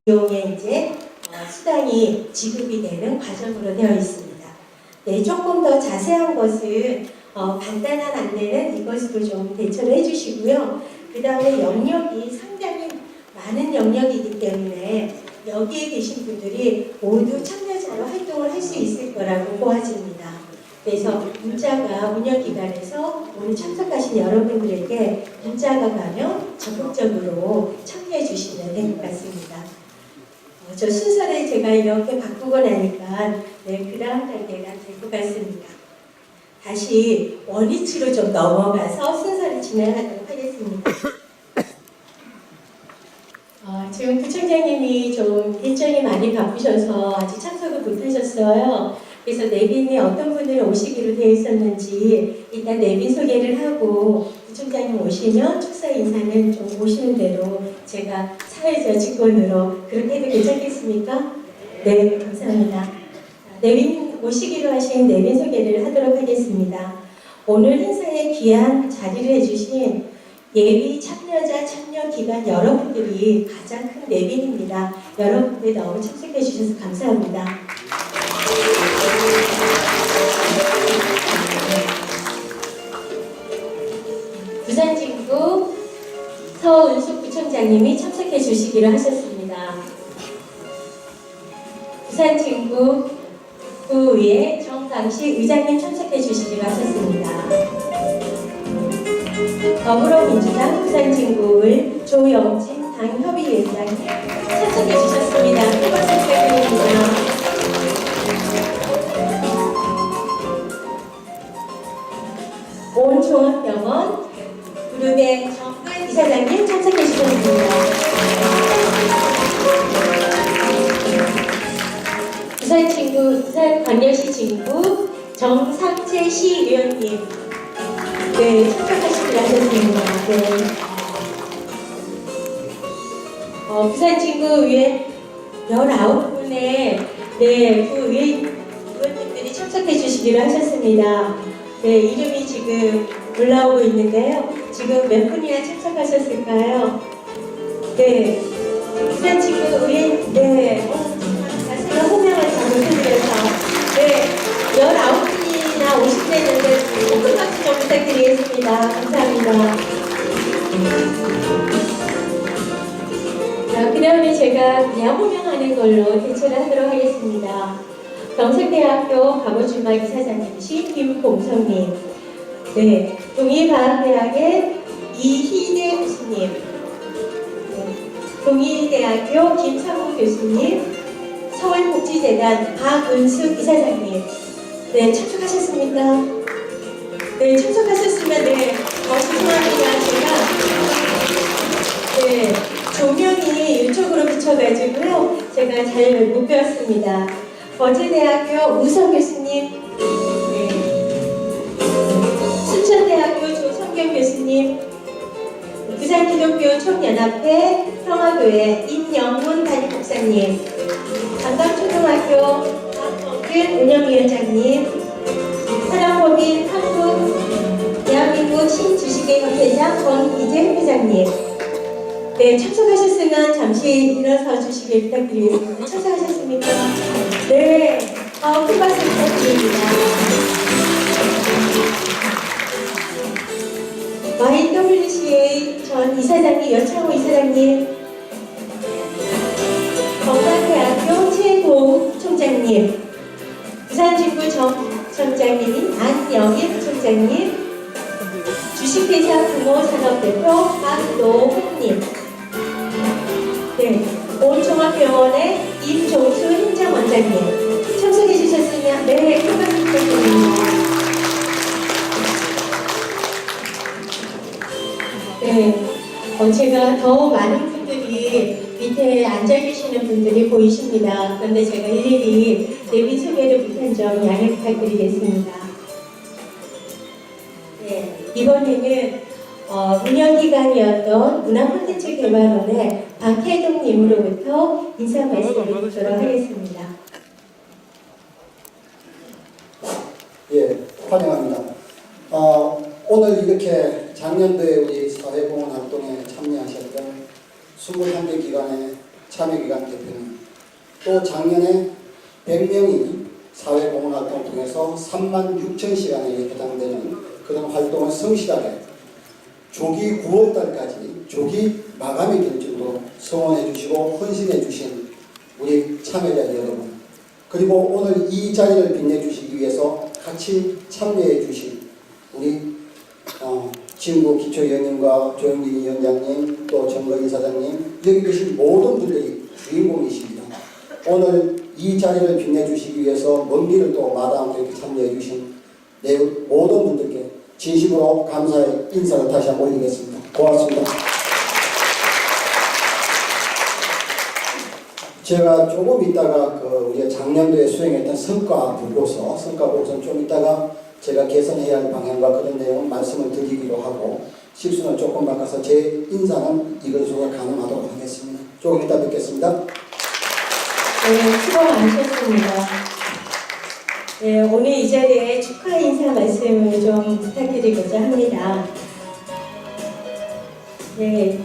비용의 이제 수당이 지급이 되는 과정으로 되어 있습니다. 네, 조금 더 자세한 것은 간단한 안내는 이것으로 좀 대처를 해주시고요. 그 다음에 영역이 상당히 많은 영역이기 때문에 여기에 계신 분들이 모두 참여자로 활동을 할 수 있을 거라고 보아집니다. 그래서 문자가 운영기관에서 오늘 참석하신 여러분들에게 문자가 가면 적극적으로 참여해 주시면 될 것 같습니다. 저 순서를 제가 이렇게 바꾸고 나니까 그 다음 단계가 될 것 같습니다. 다시 원위치로 좀 넘어가서 순서를 진행하도록 하겠습니다. 지금 부총장님이 좀 일정이 많이 바쁘셔서 아직 참석을 못하셨어요. 그래서 내빈이 어떤 분들이 오시기로 되어 있었는지 일단 내빈 소개를 하고 부총장님 오시면 축사 인사는 좀 오시는 대로 제가 사회자 직권으로 그렇게 해도 괜찮겠습니까? 네, 감사합니다. 내빈 오시기로 하신 내빈 소개를 하도록 하겠습니다. 오늘 행사에 귀한 자리를 해주신 예비 참여자 참여기관 여러분들이 가장 큰 내빈입니다. 여러분들 너무 참석해 주셔서 감사합니다. 부산진구 서은숙 부총장님이 참석해 주시기로 하셨습니다. 부산진구 구의회 정강식 의장님 참석해 주시기로 하셨습니다. 더불어민주당 부산진구을 조영진 당협의위원장님 참석해 주셨습니다. 큰 박수 부탁드립니다. 온종합병원 그룹의 정근 이사장님 참석해 주셨습니다. 부산광역시 진구 정상채 시의원님 참석하시기로 하셨습니다. 부산진구의회 19분의 의원님들이 참석해 주시기로 하셨습니다. 이름이 지금 올라오고 있는데요. 지금 몇 분이나 참석하셨을까요? 부산진구의회 제가 호명을 잘못해드려서 19분이나 오신다는데 조금 박수 좀 부탁드리겠습니다. 감사합니다. 그 다음에 제가 그냥 호명하는 걸로 대처를 하도록 하겠습니다. 경상대학교 과거주말 이사장님이신 김봉성님, 동일과학대학의 이희대 교수님, 동일대학교 김상우 교수님, 서울복지재단 박은숙 이사장님, 참석하셨습니까? 참석하셨으면 죄송합니다. 제가 조명이 이쪽으로 비춰가지고요. 제가 잘 못 배웠습니다. 거제대학교 우성 교수님, 순천대학교 조성경 교수님, 부산기독교 총연합회 평화교회 임영문 담임목사님, 강감초등학교 박범근 운영위원장님, 사랑법인 대한민국 신주식회협회장 권이재 회장님, 참석하셨으면 잠시 일어서 주시길 부탁드리겠습니다. 참석하셨습니까? 큰 박수 부탁드립니다. YWCA 전 이사장님, 여창호 이사장님, 건강대학교 최도욱 총장님, 부산진구 정청장님인 안영일 총장님, 주식회사 부모산업대표 박노홍님, 온종합병원의 임종수 행정원장님 참석해 주셨으면 큰 박수 부탁드립니다. 제가 더 많은 분들이 밑에 앉아 계시는 분들이 보이십니다. 그런데 제가 일일이 내빈 소개를 못한 점 양해 부탁드리겠습니다. 이번에는 운영기관이었던 문화콘텐츠개발원의 박혜동님으로부터 인사 말씀을 듣도록 하겠습니다. 환영합니다. 오늘 이렇게 작년도에 우리 사회공헌 활동에 참여하셨던 21개 기관의 참여기관 대표님, 또 작년에 100명이 사회공헌활동 통해서 36,000시간에 해당되는 그런 활동을 성실하게 조기 9월달까지 조기 마감이 될 정도로 성원해 주시고 헌신해 주신 우리 참여자 여러분, 그리고 오늘 이 자리를 빛내주시기 위해서 같이 참여해 주신 우리 지금부 기초위원님과 조영진 위원장님, 또 정건희 사장님, 여기 계신 모든 분들이 주인공이십니다. 오늘 이 자리를 빛내주시기 위해서 먼 길을 또 마다않고 이렇게 참여해 주신 모든 분들께 진심으로 감사의 인사를 다시 한번 올리겠습니다. 고맙습니다. 제가 조금 있다가 우리가 작년도에 수행했던 성과 보고서는 좀 있다가 제가 개선해야 할 방향과 그런 내용을 말씀을 드리기로 하고, 실수는 조금 바꿔서 제 인사는 이것으로 가능하도록 하겠습니다. 조금 이따 뵙겠습니다. 네, 수고 많으셨습니다. 네, 오늘 이 자리에 축하 인사 말씀을 좀 부탁드리고자 합니다. 네,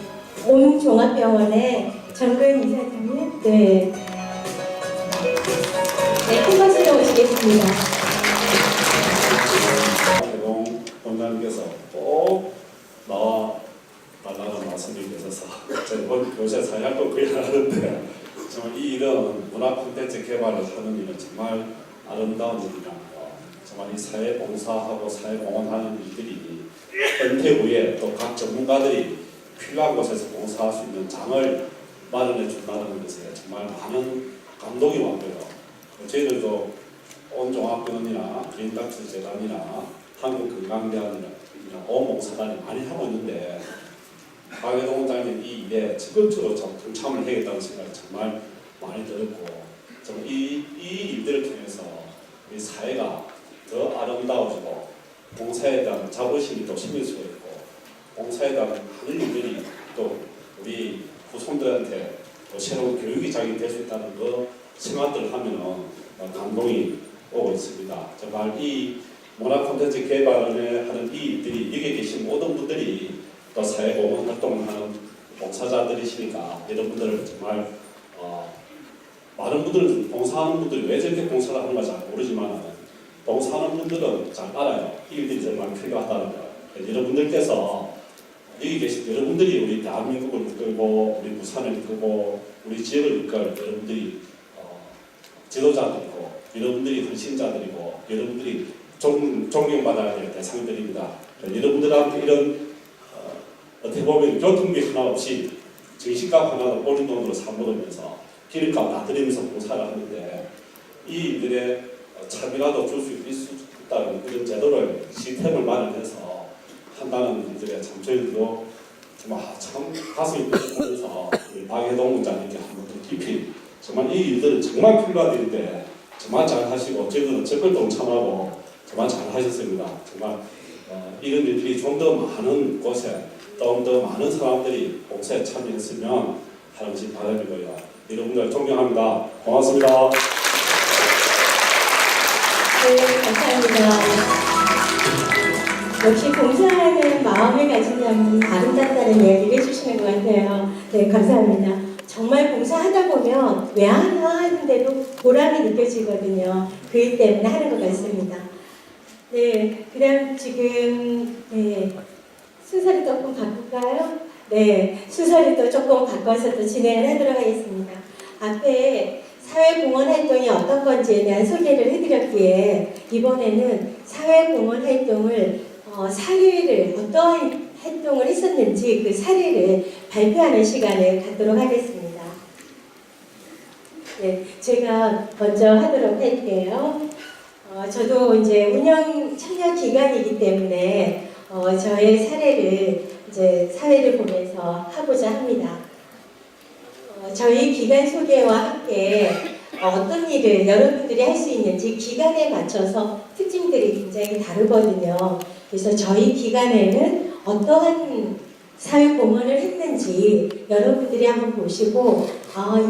온종합병원의 정근 이사장님, 네, 큰 박수로 오시겠습니다. 대동 원장님께서 꼭 나와 달라는 말씀이 계셔서 제가 요새 사회활동 거의 안 하는데, 정말 이 일은 문화 콘텐츠 개발을 하는 일은 정말 아름다운 일이라고요. 정말 이 사회 봉사하고 사회 공헌하는 일들이 은퇴 후에 또 각 전문가들이 필요한 곳에서 봉사할 수 있는 장을 마련해 준다는 것에 정말 많은 감동이 왔고요. 저희들도 온종합병원이나 기린딱지재단이나 한국건강대학이나 온봉사단이 많이 하고 있는데, 박혜동 원장님 이 일에 적극적으로 동참을 해야겠다는 생각이 정말 많이 들었고, 정말 이 일들을 통해서 우리 사회가 더 아름다워지고 봉사에 대한 자부심이 또 생길 수가 있고, 봉사에 대한 많은 일들이 또 우리 후손들한테 또 새로운 교육이 자기될 수 있다는 그 생각들을 하면은 감동이 오고 있습니다. 정말 이 문화 콘텐츠 개발을 하는 이 일들이 여기 계신 모든 분들이 또 사회공헌 활동을 하는 봉사자들이시니까 여러분들을 정말 많은 분들, 봉사하는 분들이 왜 저렇게 봉사를 하는가 잘 모르지만 봉사하는 분들은 잘 알아요. 이 일들이 정말 필요하다는 거. 여러분들께서 여기 계신 여러분들이 우리 대한민국을 이끌고 우리 부산을 이끌고 우리 지역을 이끌 여러분들이 지도자들이고 여러분들이 헌신자들이고 여러분들이 존경받아야 될 대상들입니다. 여러분들한테 이런 어떻게 보면 교통비 하나 없이 정신값 하나도 옳은 돈으로 사먹으면서 기름값 다 들이면서 봉사를 하는데, 이 일들에 차비라도 줄 수 있다는 그런 제도를 시스템을 마련해서 한다는 일들에 참 저희들도 정말 참 가슴이 뜨거워서 우리 박혜동 원장님께 한번 더 깊이 정말 이 일들은 정말 필요한 일인데 정말 잘 하시고 저희들은 적극 동참하고 정말 잘 하셨습니다. 정말 이런 일들이 좀 더 많은 곳에 좀 더 많은 사람들이 봉사에 참여했으면 하는 집 바람이고요. 여러분들 존경합니다. 고맙습니다. 네, 감사합니다. 역시 봉사하는 마음을 가진 사람은 아름답다는 이야기를 해주시는 것 같아요. 네, 감사합니다. 정말 봉사하다 보면 왜 하나 하는데도 보람이 느껴지거든요. 그일 때문에 하는 것 같습니다. 네, 그다음 지금 순서를 조금 바꿀까요? 네, 순서를 또 조금 바꿔서 또 진행을 하도록 하겠습니다. 앞에 사회공헌 활동이 어떤 건지에 대한 소개를 해드렸기에 이번에는 사회공헌 활동을 사례를 어떠한 활동을 했었는지 그 사례를 발표하는 시간을 갖도록 하겠습니다. 네, 제가 먼저 하도록 할게요. 저도 이제 운영 참여 기간이기 때문에 저의 사례를 이제 사회를 보면서 하고자 합니다. 저희 기간 소개와 함께 어떤 일을 여러분들이 할 수 있는지 기간에 맞춰서 특징들이 굉장히 다르거든요. 그래서 저희 기간에는 어떠한 사회공헌을 했는지 여러분들이 한번 보시고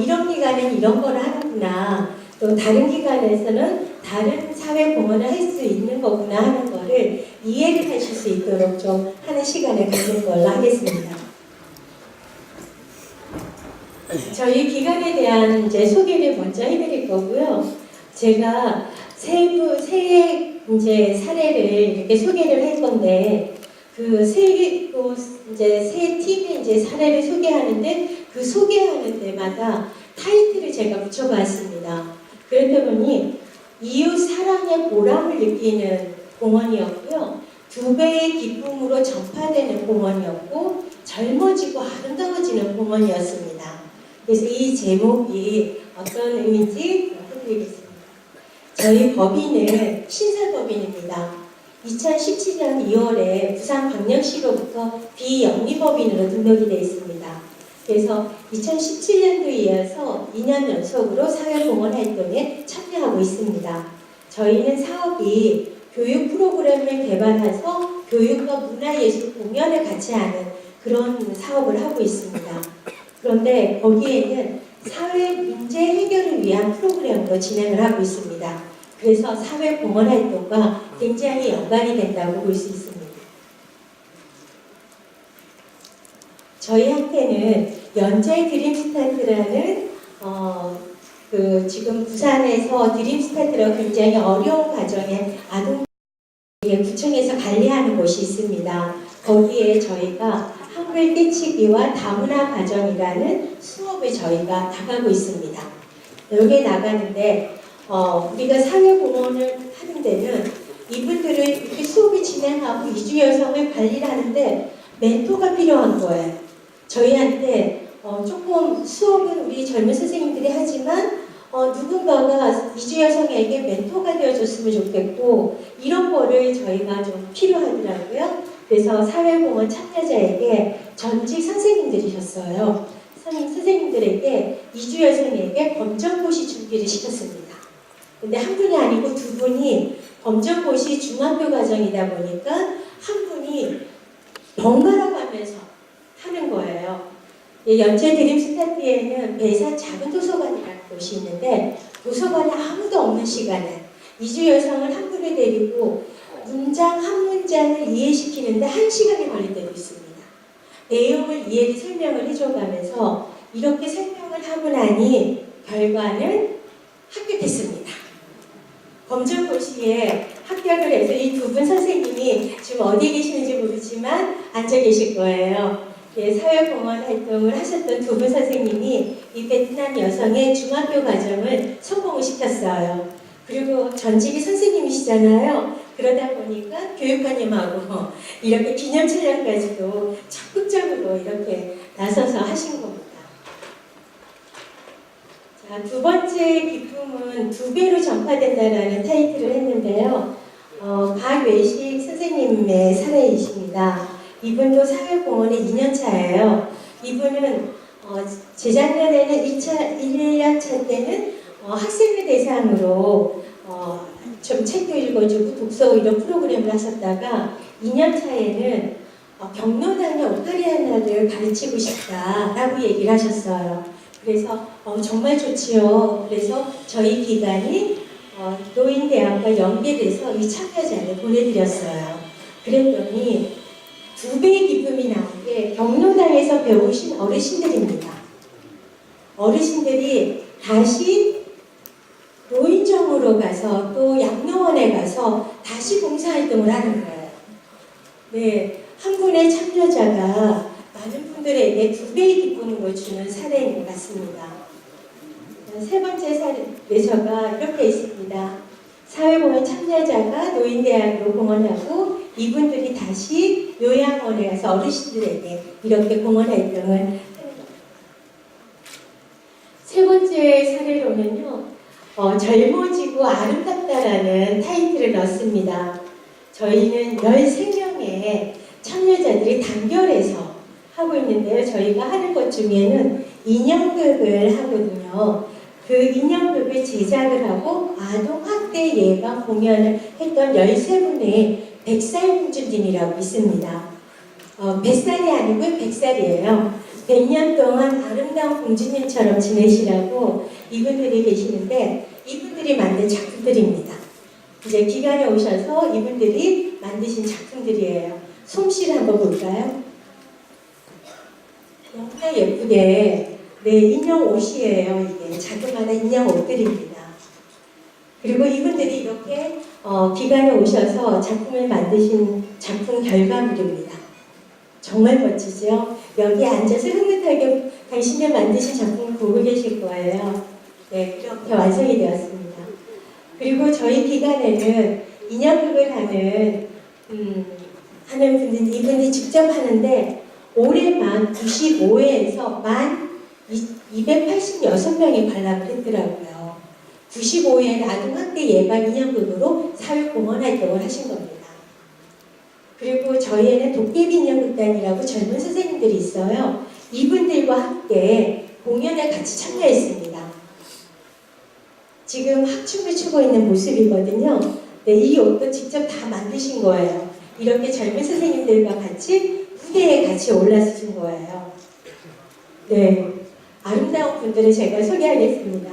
이런 기간엔 이런 거를 하는구나, 또 다른 기간에서는 다른 사회공헌을 할 수 있는 거구나 하는 거를 이해를 하실 수 있도록 좀 하는 시간을 갖는 걸로 하겠습니다. 저희 기관에 대한 이제 소개를 먼저 해드릴 거고요. 제가 세 이제 사례를 이렇게 소개를 할 건데 세 팀의 이제 사례를 소개하는데 그 소개하는 때마다 타이틀을 제가 붙여봤습니다. 그랬다 보니 이웃 사랑의 보람을 느끼는 공헌이었고요. 2배의 기쁨으로 전파되는 공헌이었고 젊어지고 아름다워지는 공헌이었습니다. 그래서 이 제목이 어떤 의미인지 해드리겠습니다. 저희 법인은 신설법인입니다. 2017년 2월에 부산광역시로부터 비영리법인으로 등록이 되어 있습니다. 그래서 2017년도에 이어서 2년 연속으로 사회공헌 활동에 참여하고 있습니다. 저희는 사업이 교육 프로그램을 개발해서 교육과 문화예술 공연을 같이 하는 그런 사업을 하고 있습니다. 그런데 거기에는 사회 문제 해결을 위한 프로그램으로 진행을 하고 있습니다. 그래서 사회공헌 활동과 굉장히 연관이 된다고 볼 수 있습니다. 저희한테는 연재 드림스타트라는 지금 부산에서 드림스타트라고 굉장히 어려운 과정의 아동 구청에서 관리하는 곳이 있습니다. 거기에 저희가 한글 떼치기와 다문화 과정이라는 수업을 저희가 나가고 있습니다. 여기에 나가는데 우리가 사회공헌을 하는 데는 이분들을 이렇게 수업을 진행하고 이주 여성을 관리를 하는데 멘토가 필요한 거예요. 저희한테 조금 수업은 우리 젊은 선생님들이 하지만 누군가가 이주 여성에게 멘토가 되어줬으면 좋겠고 이런 거를 저희가 좀 필요하더라고요. 그래서 사회공헌 참여자에게 전직 선생님들이셨어요. 선생님들에게 이주 여성에게 검정고시 준비를 시켰습니다. 근데 한 분이 아니고 두 분이 검정고시 중학교 과정이다 보니까 한 분이 번갈아 가면서 하는 거예요. 연재 드림스타트에는 배산 작은 도서관이라는 곳이 있는데 도서관에 아무도 없는 시간에 이주 여성을 한 분을 데리고 문장 한 문장을 이해시키는데 1시간이 걸릴 때도 있습니다. 내용을 이해를 설명을 해줘가면서 이렇게 설명을 하고 나니 결과는 합격했습니다. 검정고시에 합격을 해서 이 두 분 선생님이 지금 어디 계시는지 모르지만 앉아 계실 거예요. 네, 사회공헌 활동을 하셨던 두 분 선생님이 이 베트남 여성의 중학교 과정을 성공을 시켰어요. 그리고 전직이 선생님이시잖아요. 그러다 보니까 교육관님하고 이렇게 기념 촬영까지도 적극적으로 이렇게 나서서 하신 겁니다. 자, 두 번째 기쁨은 2배로 전파된다라는 타이틀을 했는데요. 박외식 선생님의 사례이십니다. 이분도 사회공헌의 2년차예요. 이분은 재작년에는 1년차 때는 학생들 대상으로 좀 책도 읽어주고 독서 이런 프로그램을 하셨다가 2년차에는 경로당의 오카리아나를 가르치고 싶다라고 얘기를 하셨어요. 그래서 정말 좋지요. 그래서 저희 기관이 노인대학과 연계돼서 이 참여자를 보내드렸어요. 그랬더니 2배의 기쁨이 나온 게 경로당에서 배우신 어르신들입니다. 어르신들이 다시 노인정으로 가서 또 양로원에 가서 다시 봉사활동을 하는 거예요. 네, 한 분의 참여자가 많은 분들에게 2배의 기쁨을 주는 사례인 것 같습니다. 세 번째 사례서가 이렇게 있습니다. 사회공헌 참여자가 노인대학으로 공헌하고 이분들이 다시 요양원에 가서 어르신들에게 이렇게 공헌활동을 하는 겁니다. 세 번째 사례로는요. 젊어지고 아름답다라는 타이틀을 넣습니다. 저희는 13명의 참여자들이 단결해서 하고 있는데요. 저희가 하는 것 중에는 인형극을 하거든요. 그 인형극을 제작을 하고 아동학대 예방 공연을 했던 13분의 100살 공주님이라고 있습니다. 100살이 아니고 100살이에요. 100년 동안 아름다운 공주님처럼 지내시라고 이분들이 계시는데 이분들이 만든 작품들입니다. 이제 기관에 오셔서 이분들이 만드신 작품들이에요. 솜씨를 한번 볼까요? 너무나 예쁘게 네, 인형 옷이에요. 이게 자그마한 인형 옷들입니다. 그리고 이분들이 이렇게 기관에 오셔서 작품을 만드신 작품 결과물입니다. 정말 멋지죠? 여기 앉아서 흐뭇하게 당신이 만드신 작품을 보고 계실 거예요. 네, 이렇게 완성이 되었습니다. 그리고 저희 기관에는 인형극을 하는 분들, 이분이 직접 하는데 올해만 95회에서 만 286명이 관람을 했더라고요. 95회에 아동학대 예방 인형극으로 사회공헌 활동을 하신 겁니다. 그리고 저희에는 도깨비 인형극단이라고 젊은 선생님들이 있어요. 이분들과 함께 공연에 같이 참여했습니다. 지금 학춤을 추고 있는 모습이거든요. 네, 이 옷도 직접 다 만드신 거예요. 이렇게 젊은 선생님들과 같이 무대에 같이 올라서신 거예요. 네, 아름다운 분들을 제가 소개하겠습니다.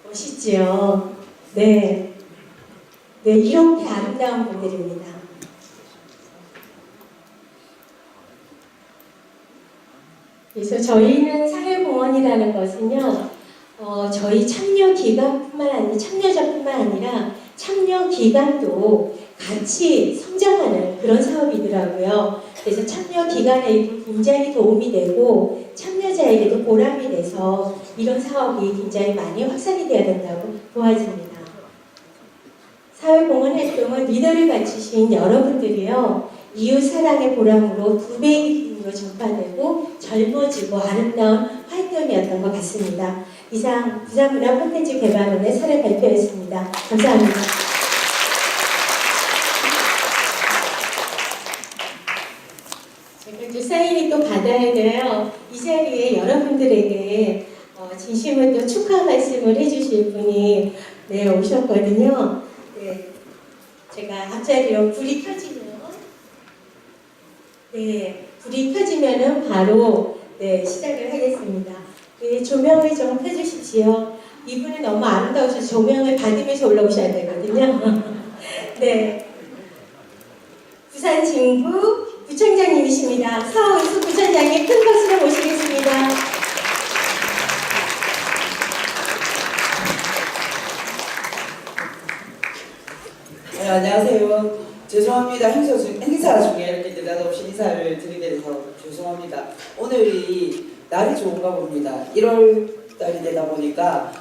멋있지요? 네, 네, 이렇게 아름다운 분들입니다. 그래서 저희는 사회공헌이라는 것은요, 저희 참여 기간뿐만 아니라 참여자뿐만 아니라 참여 기간도 같이 성장하는 그런 사업이더라고요. 그래서 참여 기간에도 굉장히 도움이 되고 참여자에게도 보람이 돼서 이런 사업이 굉장히 많이 확산이 되어야 된다고 보아집니다. 사회공헌 활동은 리더를 갖추신 여러분들이요, 이웃 사랑의 보람으로 2배의 기쁨으로 전파되고 젊어지고 아름다운 활동이었던 것 같습니다. 이상 부산문화콘텐츠개발원의 사례 발표였습니다. 감사합니다. 제가 이제 사인이 또 받아야 돼요. 이 자리에 여러분들에게 진심으로 또 축하 말씀을 해주실 분이 네, 오셨거든요. 네, 제가 앞자리로 불이 켜지면 네, 불이 켜지면은 바로 네, 시작을 하겠습니다. 네, 조명을 좀 켜주십시오. 이분은 너무 아름다우셔서 조명을 받으면서 올라오셔야 되거든요. 네, 부산 진구 부청장님이십니다. 서은수 부청장님 큰 박수로 모시겠습니다. 네, 안녕하세요. 죄송합니다. 행사 중에 이렇게 느닷없이 인사를 드리게 돼서 죄송합니다. 오늘이 날이 좋은가 봅니다. 1월 달이 되다 보니까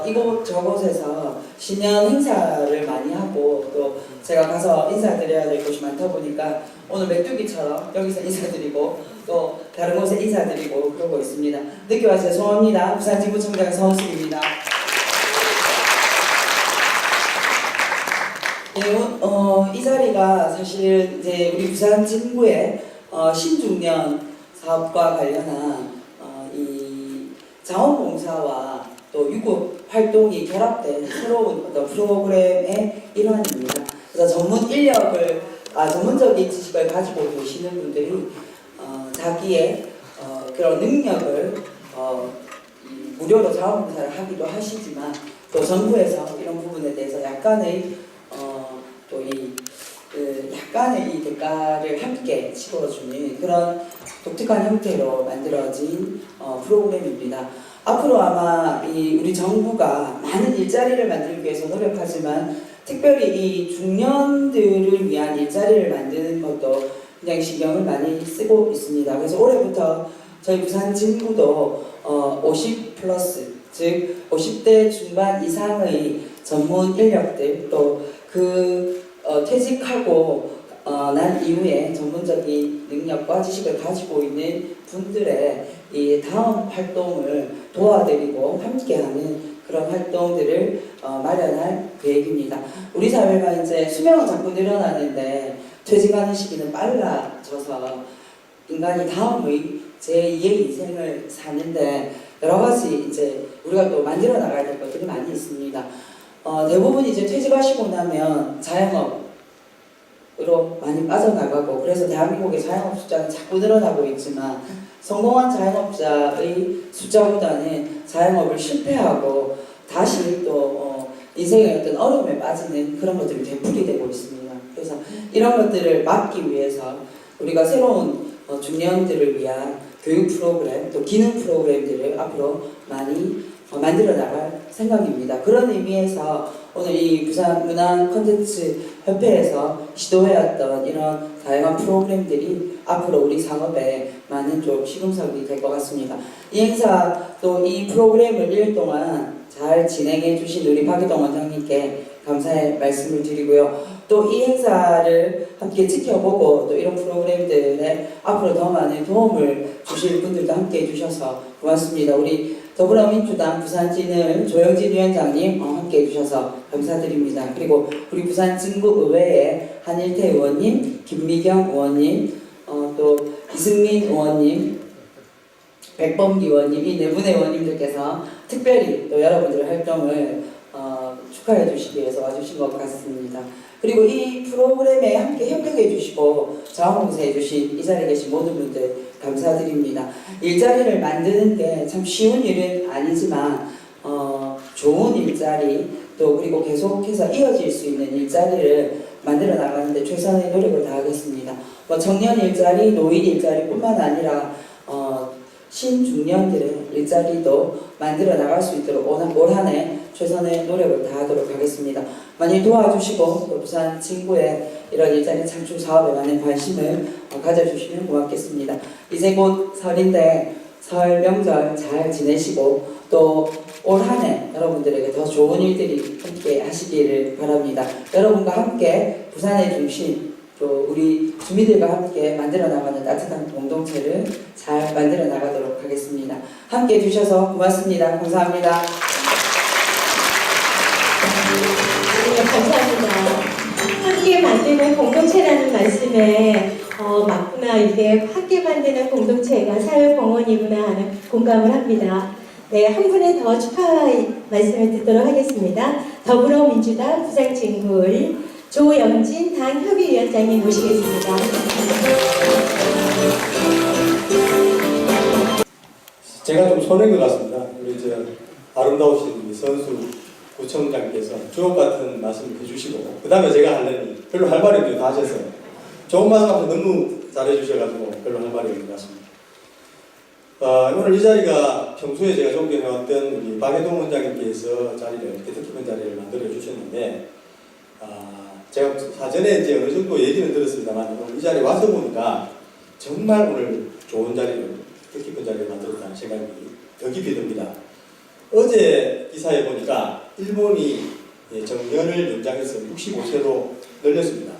이곳 저곳에서 신년 행사를 많이 하고 또 제가 가서 인사드려야 될 곳이 많다 보니까 오늘 메뚜기처럼 여기서 인사드리고 또 다른 곳에 인사드리고 그러고 있습니다. 늦게 와서 죄송합니다. 부산진구청장 서은숙입니다. 네, 이 자리가 사실 이제 우리 부산 진구의 신중년 사업과 관련한 이 자원봉사와 또 유급 활동이 결합된 새로운 어떤 프로그램의 일환입니다. 그래서 전문적인 지식을 가지고 계시는 분들이 자기의 그런 능력을 무료로 자원봉사를 하기도 하시지만 또 정부에서 이런 부분에 대해서 약간의 또 약간의 이 대가를 함께 치러주는 그런 독특한 형태로 만들어진 프로그램입니다. 앞으로 아마 우리 정부가 많은 일자리를 만들기 위해서 노력하지만 특별히 이 중년들을 위한 일자리를 만드는 것도 굉장히 신경을 많이 쓰고 있습니다. 그래서 올해부터 저희 부산 진구도 50 플러스, 즉 50대 중반 이상의 전문 인력들 또 퇴직하고 난 이후에 전문적인 능력과 지식을 가지고 있는 분들의 이 다음 활동을 도와드리고 함께하는 그런 활동들을 마련할 계획입니다. 우리 사회가 이제 수명은 자꾸 늘어나는데 퇴직하는 시기는 빨라져서 인간이 다음의 제2의 인생을 사는데 여러 가지 이제 우리가 또 만들어 나가야 될 것들이 많이 있습니다. 대부분 이제 퇴직하시고 나면 자영업으로 많이 빠져나가고 그래서 대한민국의 자영업 숫자는 자꾸 늘어나고 있지만 성공한 자영업자의 숫자보다는 자영업을 실패하고 다시 또 인생의 어떤 어려움에 빠지는 그런 것들이 되풀이되고 있습니다. 그래서 이런 것들을 막기 위해서 우리가 새로운 중년들을 위한 교육 프로그램 또 기능 프로그램들을 앞으로 많이 만들어 나갈 생각입니다. 그런 의미에서 오늘 이 부산 문화 콘텐츠 협회에서 시도해왔던 이런 다양한 프로그램들이 앞으로 우리 상업에 많은 좀 시금석이 될 것 같습니다. 이 행사 또 이 프로그램을 1년 동안 잘 진행해 주신 우리 박유동 원장님께 감사의 말씀을 드리고요. 또 이 행사를 함께 지켜보고 또 이런 프로그램들에 앞으로 더 많은 도움을 주실 분들도 함께 해주셔서 고맙습니다. 우리 더불어민주당 부산진을 조영진 위원장님 함께 해주셔서 감사드립니다. 그리고 우리 부산 진구의회의 한일태 의원님, 김미경 의원님, 또 이승민 의원님, 백범기 의원님 이 네 분의 의원님들께서 특별히 또 여러분들의 활동을 축하해 주시기 위해서 와주신 것 같습니다. 그리고 이 프로그램에 함께 협력해 주시고 자원봉사해 주신 이 자리에 계신 모든 분들 감사드립니다. 일자리를 만드는 게 참 쉬운 일은 아니지만 좋은 일자리 또 그리고 계속해서 이어질 수 있는 일자리를 만들어 나가는데 최선의 노력을 다하겠습니다. 뭐 청년 일자리, 노인 일자리뿐만 아니라 신중년들의 일자리도 만들어 나갈 수 있도록 올 한 해 최선의 노력을 다하도록 하겠습니다. 많이 도와주시고 또 부산 친구의 이런 일자리 창출 사업에 많은 관심을 가져주시면 고맙겠습니다. 이제 곧 설인데 설 명절 잘 지내시고 또 올 한 해 여러분들에게 더 좋은 일들이 함께 하시기를 바랍니다. 여러분과 함께 부산의 중심 또 우리 주민들과 함께 만들어 나가는 따뜻한 공동체를 잘 만들어 나가도록 하겠습니다. 함께 해주셔서 고맙습니다. 감사합니다. 네, 감사합니다. 함께 만드는 공동체라는 말씀에 맞구나, 이게 함께 만드는 공동체가 사회공헌이구나 하는 공감을 합니다. 네, 한 분의 더 축하 말씀을 듣도록 하겠습니다. 더불어민주당 부산진구을 조영진 당협의위원장님 모시겠습니다. 제가 좀 손해인 것 같습니다. 우리 아름다우신 우리 선수 구청장께서 주옥 같은 말씀을 해주시고 그 다음에 제가 하려니 별로 할 말이 없는 다 하셔서 좋은 말씀 너무 잘해주셔가지고 별로 할 말이 없는 것 같습니다. 오늘 이 자리가 평소에 제가 존경해왔던 우리 박혜동 원장님께서 자리를 이렇게 뜻깊은 자리를 만들어 주셨는데 제가 사전에 이제 어느 정도 얘기는 들었습니다만 오늘 이 자리에 와서 보니까 정말 오늘 좋은 자리를 뜻깊은 자리를 만들었다는 생각이 더 깊이 듭니다. 어제 기사에 보니까 일본이 정년을 연장해서 65세로 늘렸습니다.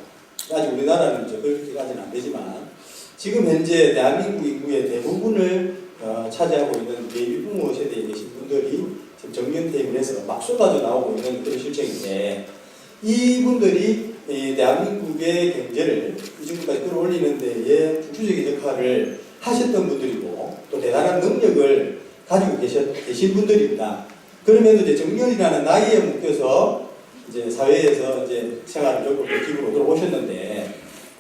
아직 우리나라는 그렇게까지는 안 되지만 지금 현재 대한민국 인구의 대부분을 차지하고 있는 베이비 부모 세대에 계신 분들이 지금 정년 퇴임을 해서 막 쏟아져 나오고 있는 그런 실정인데 이분들이 대한민국의 경제를 이 정도까지 끌어올리는 데에 중추적인 역할을 하셨던 분들이고 또 대단한 능력을 가지고 계신 분들입니다. 그럼에도 이제 정년이라는 나이에 묶여서 이제 사회에서 이제 생활을 겪고 또 집으로 들어오셨는데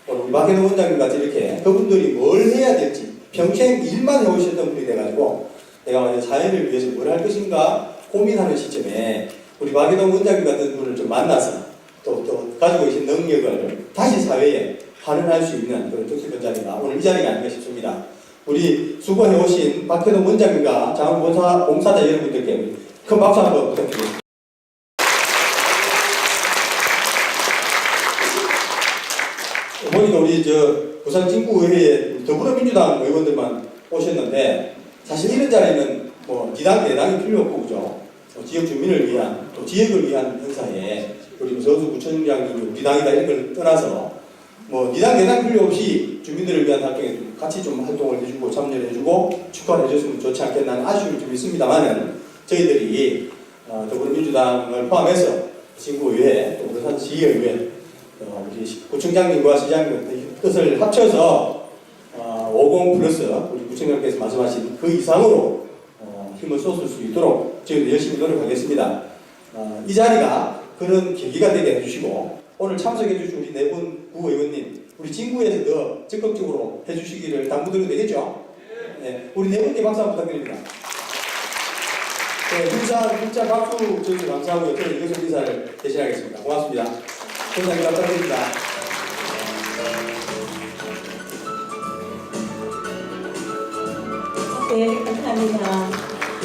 우리 박혜동 원장님 같이 이렇게 그분들이 뭘 해야 될지 평생 일만 해오셨던 분이 돼가지고 내가 사회를 위해서 뭘 할 것인가 고민하는 시점에 우리 박혜동 원장님 같은 분을 좀 만나서 또 가지고 계신 능력을 다시 사회에 환원할 수 있는 그런 뜻깊은 자리가 오늘 이 자리가 아닌가 싶습니다. 우리 수고해오신 박혜동 원장님과 자원봉사자 여러분들께 큰 박수 한번 부탁드립니다. 보니까 우리 부산 진구의회에 더불어민주당 의원들만 오셨는데 사실 이런 자리는 뭐 니당 내당이 필요 없고 그죠? 지역 주민을 위한 또 지역을 위한 행사에 우리 서수 구청장님이 우리 당이다 이런 걸 떠나서 뭐 니당 내당 필요 없이 주민들을 위한 활동에 같이 좀 활동을 해주고 참여를 해주고 축하를 해줬으면 좋지 않겠나 하는 아쉬움이 좀 있습니다만은 저희들이 더불어민주당을 포함해서 진구의회 또 부산 시의회 우리 구청장님과 시장님의 뜻을 합쳐서 50 플러스 우리 구청장님께서 말씀하신 그 이상으로 힘을 쏟을 수 있도록 저희도 열심히 노력하겠습니다. 이 자리가 그런 계기가 되게 해주시고 오늘 참석해 주신 우리 네 분 구의원님 우리 진구에서 더 적극적으로 해주시기를 당부드려도 되겠죠? 네, 우리 네 분께 박수 한번 부탁드립니다. 네, 진짜 박수 저희도 감사하고요. 저는 이것을 인사를 대신하겠습니다. 고맙습니다. 감사합니다. 부탁드립니다. 네, 감사합니다.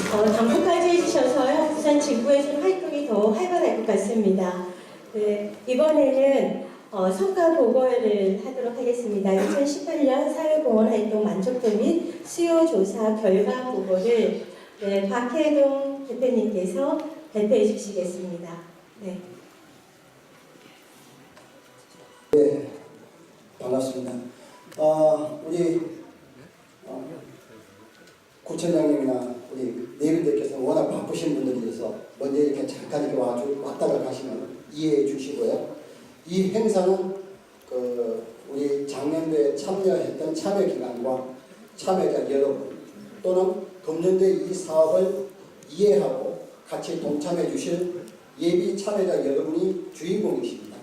당부까지 해주셔서요. 부산 지구에서는 활동이 더 활발할 것 같습니다. 네, 이번에는 성과 보고를 하도록 하겠습니다. 2018년 사회공헌 활동 만족도 및 수요 조사 결과 보고를 네, 박혜동 대표님께서 발표해 주시겠습니다. 네. 네, 반갑습니다. 우리 구청장님이나 우리 내빈들께서는 워낙 바쁘신 분들이어서 먼저 이렇게 잠깐 이렇게 왔다가 가시면 이해해 주시고요. 이 행사는 우리 작년도에 참여했던 참여기관과 참여자 여러분 또는 금년도에 이 사업을 이해하고 같이 동참해 주실 예비 참여자 여러분이 주인공이십니다.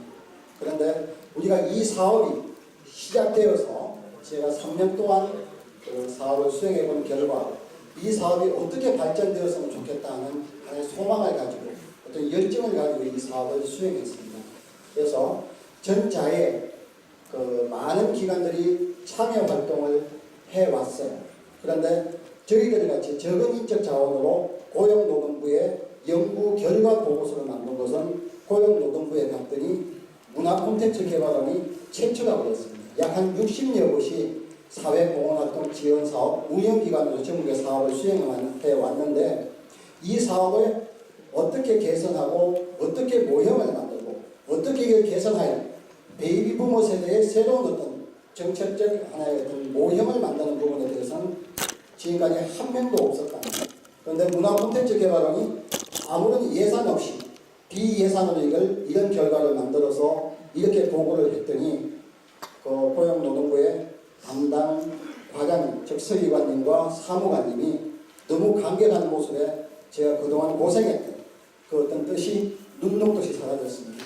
그런데 우리가 이 사업이 시작되어서 제가 3년 동안 그 사업을 수행해 본 결과 이 사업이 어떻게 발전되었으면 좋겠다는 하나의 소망을 가지고 어떤 열정을 가지고 이 사업을 수행했습니다. 그래서 전자에 많은 기관들이 참여 활동을 해왔어요. 그런데 저희들 같이 적은 인적 자원으로 고용노동부의 연구 결과 보고서를 만든 것은 고용노동부에 갔더니 문화 콘텐츠 개발원이 최초라고 했습니다. 약 한 60여 곳이 사회공헌활동 지원사업 운영기관으로 전국의 사업을 수행해 왔는데 이 사업을 어떻게 개선하고 어떻게 모형을 만들고 어떻게 이걸 개선하여 베이비 부모 세대의 새로운 어떤 정책적 하나의 어떤 모형을 만드는 부분에 대해서는 지금까지 한 명도 없었다. 그런데 문화 콘텐츠 개발원이 아무런 예산 없이 비예산으로 이런 결과를 만들어서 이렇게 보고를 했더니 고용노동부의 담당 과장님, 즉 서기관님과 사무관님이 너무 감격한 모습에 제가 그동안 고생했던 그 어떤 뜻이 눈 녹듯이 사라졌습니다.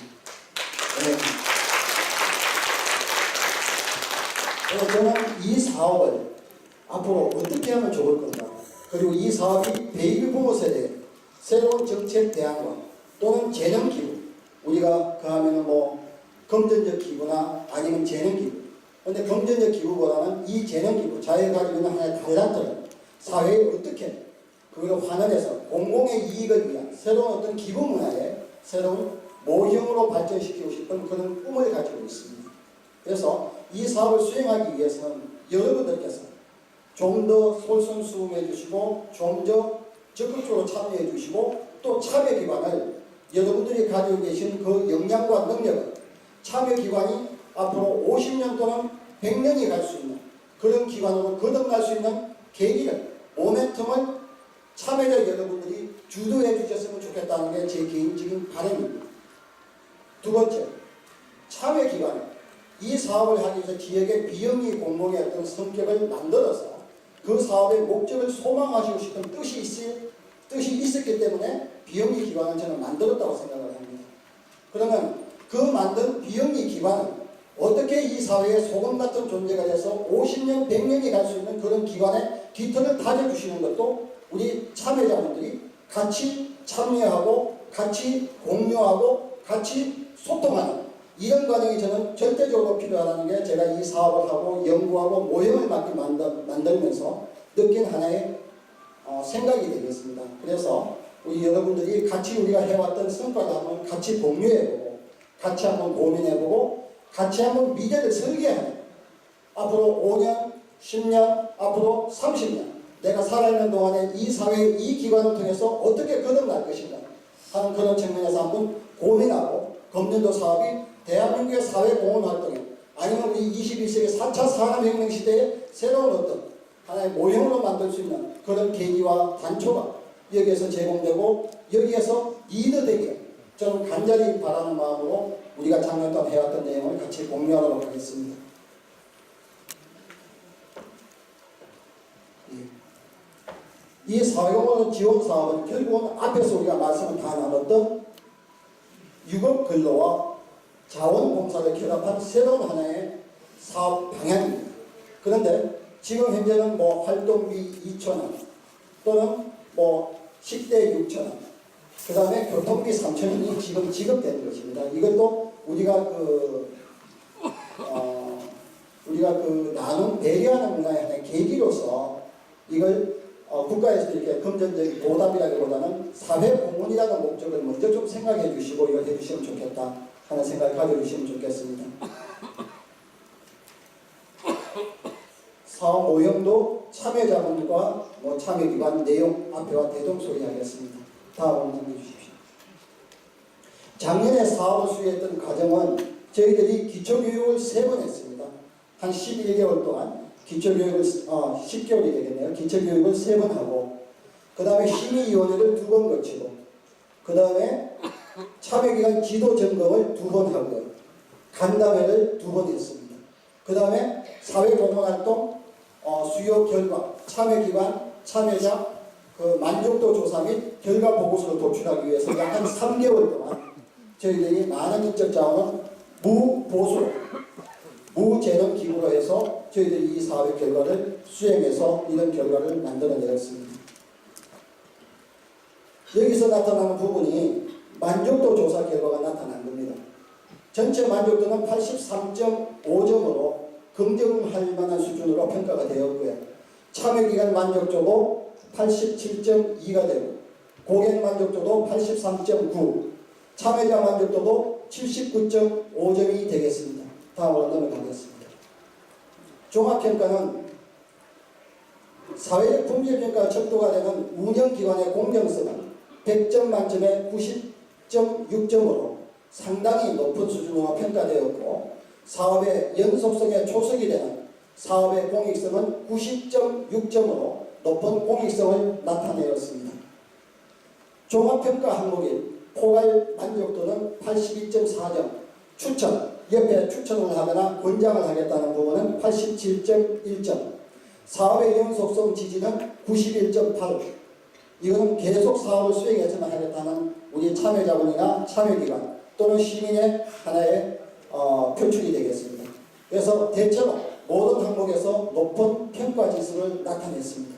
네. 그래서 저는 이 사업을 앞으로 어떻게 하면 좋을 건가, 그리고 이 사업이 베이비 부모 세대의 새로운 정책 대안과 또는 재정 기부, 우리가 그 하면은 금전적 기부나 아니면 재능 기부. 그런데 금전적 기부보다는 이 재능 기부, 자기가 가지고 있는 하나의 달란트를 사회에 어떻게 그걸 환원해서 공공의 이익을 위한 새로운 어떤 기부 문화의 새로운 모형으로 발전시키고 싶은 그런 꿈을 가지고 있습니다. 그래서 이 사업을 수행하기 위해서는 여러분들께서 좀 더 솔선수범해 주시고 좀 더 적극적으로 참여해 주시고 또 참여기관을 여러분들이 가지고 계신 그 역량과 능력을 참여기관이 앞으로 50년 또는 100년이 갈 수 있는 그런 기관으로 거듭날 수 있는 계기를, 모멘텀을 참여자 여러분들이 주도해 주셨으면 좋겠다는 게 제 개인적인 바람입니다. 두 번째, 참여기관이 이 사업을 하기 위해서 지역의 비영리 공동의 어떤 성격을 만들어서 그 사업의 목적을 소망하시고 싶은 뜻이 있었기 때문에 비영리 기관을 저는 만들었다고 생각을 합니다. 그러면 그 만든 비영리 기관은 어떻게 이 사회에 소금 같은 존재가 돼서 50년, 100년이 갈 수 있는 그런 기관의 기틀을 다져주시는 것도 우리 참여자분들이 같이 참여하고 같이 공유하고 같이 소통하는 이런 과정이 저는 절대적으로 필요하다는 게 제가 이 사업을 하고 연구하고 모형을 만들면서 느낀 하나의 생각이 되겠습니다. 그래서 우리 여러분들이 같이 우리가 해왔던 성과를 한번 같이 공유해보고 같이 한번 고민해보고 같이 한번 미래를 설계하는, 앞으로 5년, 10년, 앞으로 30년 내가 살아있는 동안에 이 사회, 이 기관을 통해서 어떻게 거듭날 것인가 하는 그런 측면에서 한번 고민하고 금년도 사업이 대한민국의 사회공헌 활동에 아니면 우리 21세기 4차 산업혁명 시대의 새로운 어떤 하나의 모형으로 만들 수 있는 그런 계기와 단초가 여기에서 제공되고 여기에서 리드되게 저는 간절히 바라는 마음으로 우리가 작년 동안 해왔던 내용을 같이 공유하도록 하겠습니다. 이 사회공헌 지원 사업은 결국은 앞에서 우리가 말씀을 다 나눴던 유급 근로와 자원봉사를 결합한 새로운 하나의 사업 방향입니다. 그런데 지금 현재는 활동비 2,000원 또는 식대 6,000원, 그 다음에 교통비 3,000원이 지금 지급되는 것입니다. 이것도 우리가 나눔 배려하는 문화의 하나의 계기로서 이걸 국가에서 이렇게 금전적인 보답이라기보다는 사회 공헌이라는 목적을 먼저 좀 생각해 주시고 이걸 해주시면 좋겠다 하는 생각을 가져주시면 좋겠습니다. 사업 모형도 참여자분과 참여기관 내용 앞에와 대동소이하겠습니다. 다음으로 넘겨주십시오. 작년에 사업을 수행했던 과정은 저희들이 기초교육을 3번 했습니다. 한 11개월 동안 기초교육을 10개월이 되겠네요. 기초교육을 3번 하고 그 다음에 심의위원회를 2번 거치고 그 다음에 참여기관 지도 점검을 2번 하고요. 간담회를 2번 했습니다. 그 다음에 사회공헌활동 수요 결과 참여기관 참여자 그 만족도 조사 및 결과 보고서를 도출하기 위해서 약 한 3개월 동안 저희들이 많은 인적 자원을 무보수로 무재능 기구로 해서 저희들이 이 사업의 결과를 수행해서 이런 결과를 만들어내었습니다. 여기서 나타나는 부분이 만족도 조사 결과가 나타난 겁니다. 전체 만족도는 83.5점으로 긍정할 만한 수준으로 평가가 되었고요. 참여기관 만족도도 87.2가 되고 고객 만족도도 83.9, 참여자 만족도도 79.5점이 되겠습니다. 다음으로 넘어가겠습니다. 종합평가는 사회적 품질평가 척도가 되는 운영기관의 공정성은 100점 만점에 90.6점으로 상당히 높은 수준으로 평가되었고 사업의 연속성에 초석이 되는 사업의 공익성은 90.6점으로 높은 공익성을 나타내었습니다. 종합평가 항목인 포괄 만족도는 82.4점, 추천, 옆에 추천을 하거나 권장을 하겠다는 부분은 87.1점, 사업의 연속성 지지는 91.8, 이것은 계속 사업을 수행해서만 하겠다는 우리 참여자분이나 참여기관 또는 시민의 하나의 표출이 되겠습니다. 그래서 대체로 모든 항목에서 높은 평가 지수를 나타냈습니다.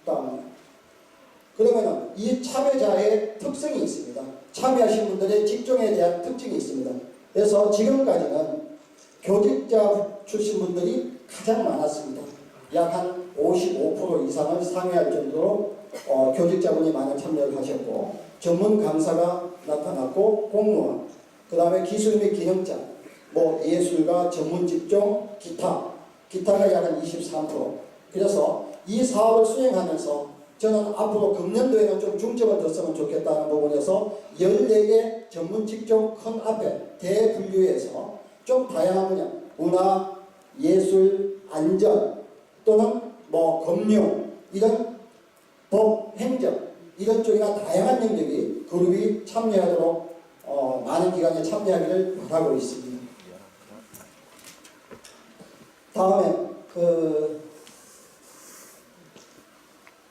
다음, 그러면 이 참여자의 특성이 있습니다. 참여하신 분들의 직종에 대한 특징이 있습니다. 그래서 지금까지는 교직자 출신 분들이 가장 많았습니다. 약 한 55% 이상을 상회할 정도로 교직자분이 많이 참여를 하셨고 전문 강사가 나타났고 공무원, 그 다음에 기술 및 기능자, 예술가, 전문 직종, 기타가 약 한 23%. 그래서 이 사업을 수행하면서 저는 앞으로 금년도에는 좀 중점을 뒀으면 좋겠다는 부분에서 14개 전문 직종 큰 앞에 대분류해서 좀 다양한 분야, 문화, 예술, 안전 또는 금융 이런 법, 행정 이런 쪽이나 다양한 영역이 그룹이 참여하도록 많은 기관에 참여하기를 바라고 있습니다. 다음에